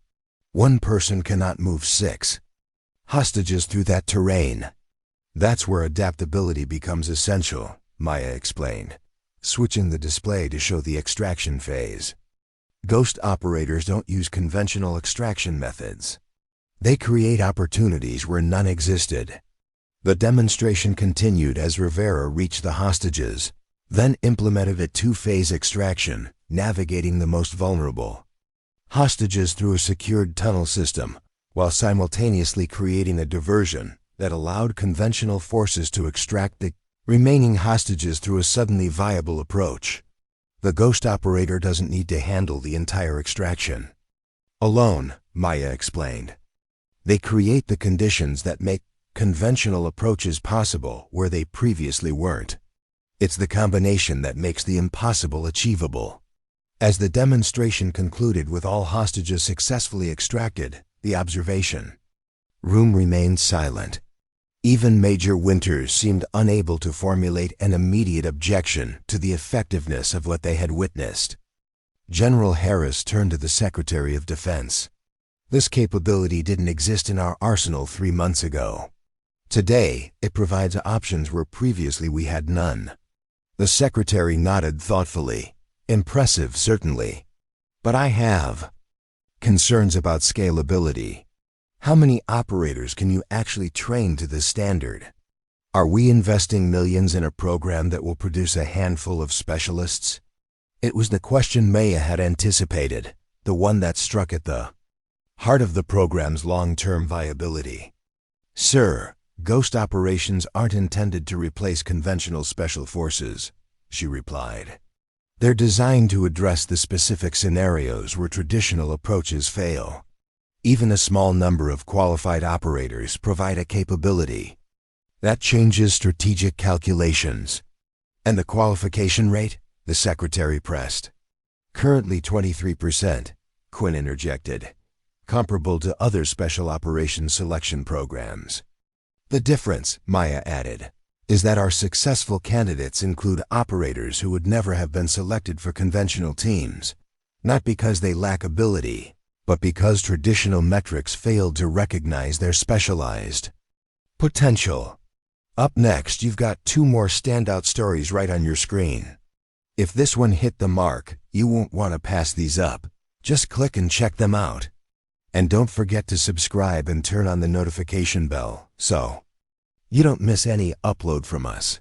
One person cannot move 6 hostages through that terrain. That's where adaptability becomes essential, Maya explained, switching the display to show the extraction phase. Ghost operators don't use conventional extraction methods. They create opportunities where none existed. The demonstration continued as Rivera reached the hostages, then implemented a 2-phase extraction, navigating the most vulnerable hostages through a secured tunnel system, while simultaneously creating a diversion that allowed conventional forces to extract the remaining hostages through a suddenly viable approach. The ghost operator doesn't need to handle the entire extraction alone, Maya explained. They create the conditions that make conventional approaches possible where they previously weren't. It's the combination that makes the impossible achievable. As the demonstration concluded with all hostages successfully extracted, the observation room remained silent. Even Major Winters seemed unable to formulate an immediate objection to the effectiveness of what they had witnessed. General Harris turned to the Secretary of Defense. This capability didn't exist in our arsenal 3 months ago. Today, it provides options where previously we had none. The Secretary nodded thoughtfully. Impressive, certainly. But I have concerns about scalability. How many operators can you actually train to this standard? Are we investing millions in a program that will produce a handful of specialists? It was the question Maya had anticipated, the one that struck at the heart of the program's long-term viability. Sir, ghost operations aren't intended to replace conventional special forces, she replied. They're designed to address the specific scenarios where traditional approaches fail. Even a small number of qualified operators provide a capability that changes strategic calculations. And the qualification rate? The Secretary pressed. Currently 23%, Quinn interjected, comparable to other special operations selection programs. The difference, Maya added, is that our successful candidates include operators who would never have been selected for conventional teams, not because they lack ability, but because traditional metrics failed to recognize their specialized potential. Up next, you've got 2 more standout stories right on your screen. If this one hit the mark, you won't want to pass these up. Just click and check them out. And don't forget to subscribe and turn on the notification bell so you don't miss any upload from us.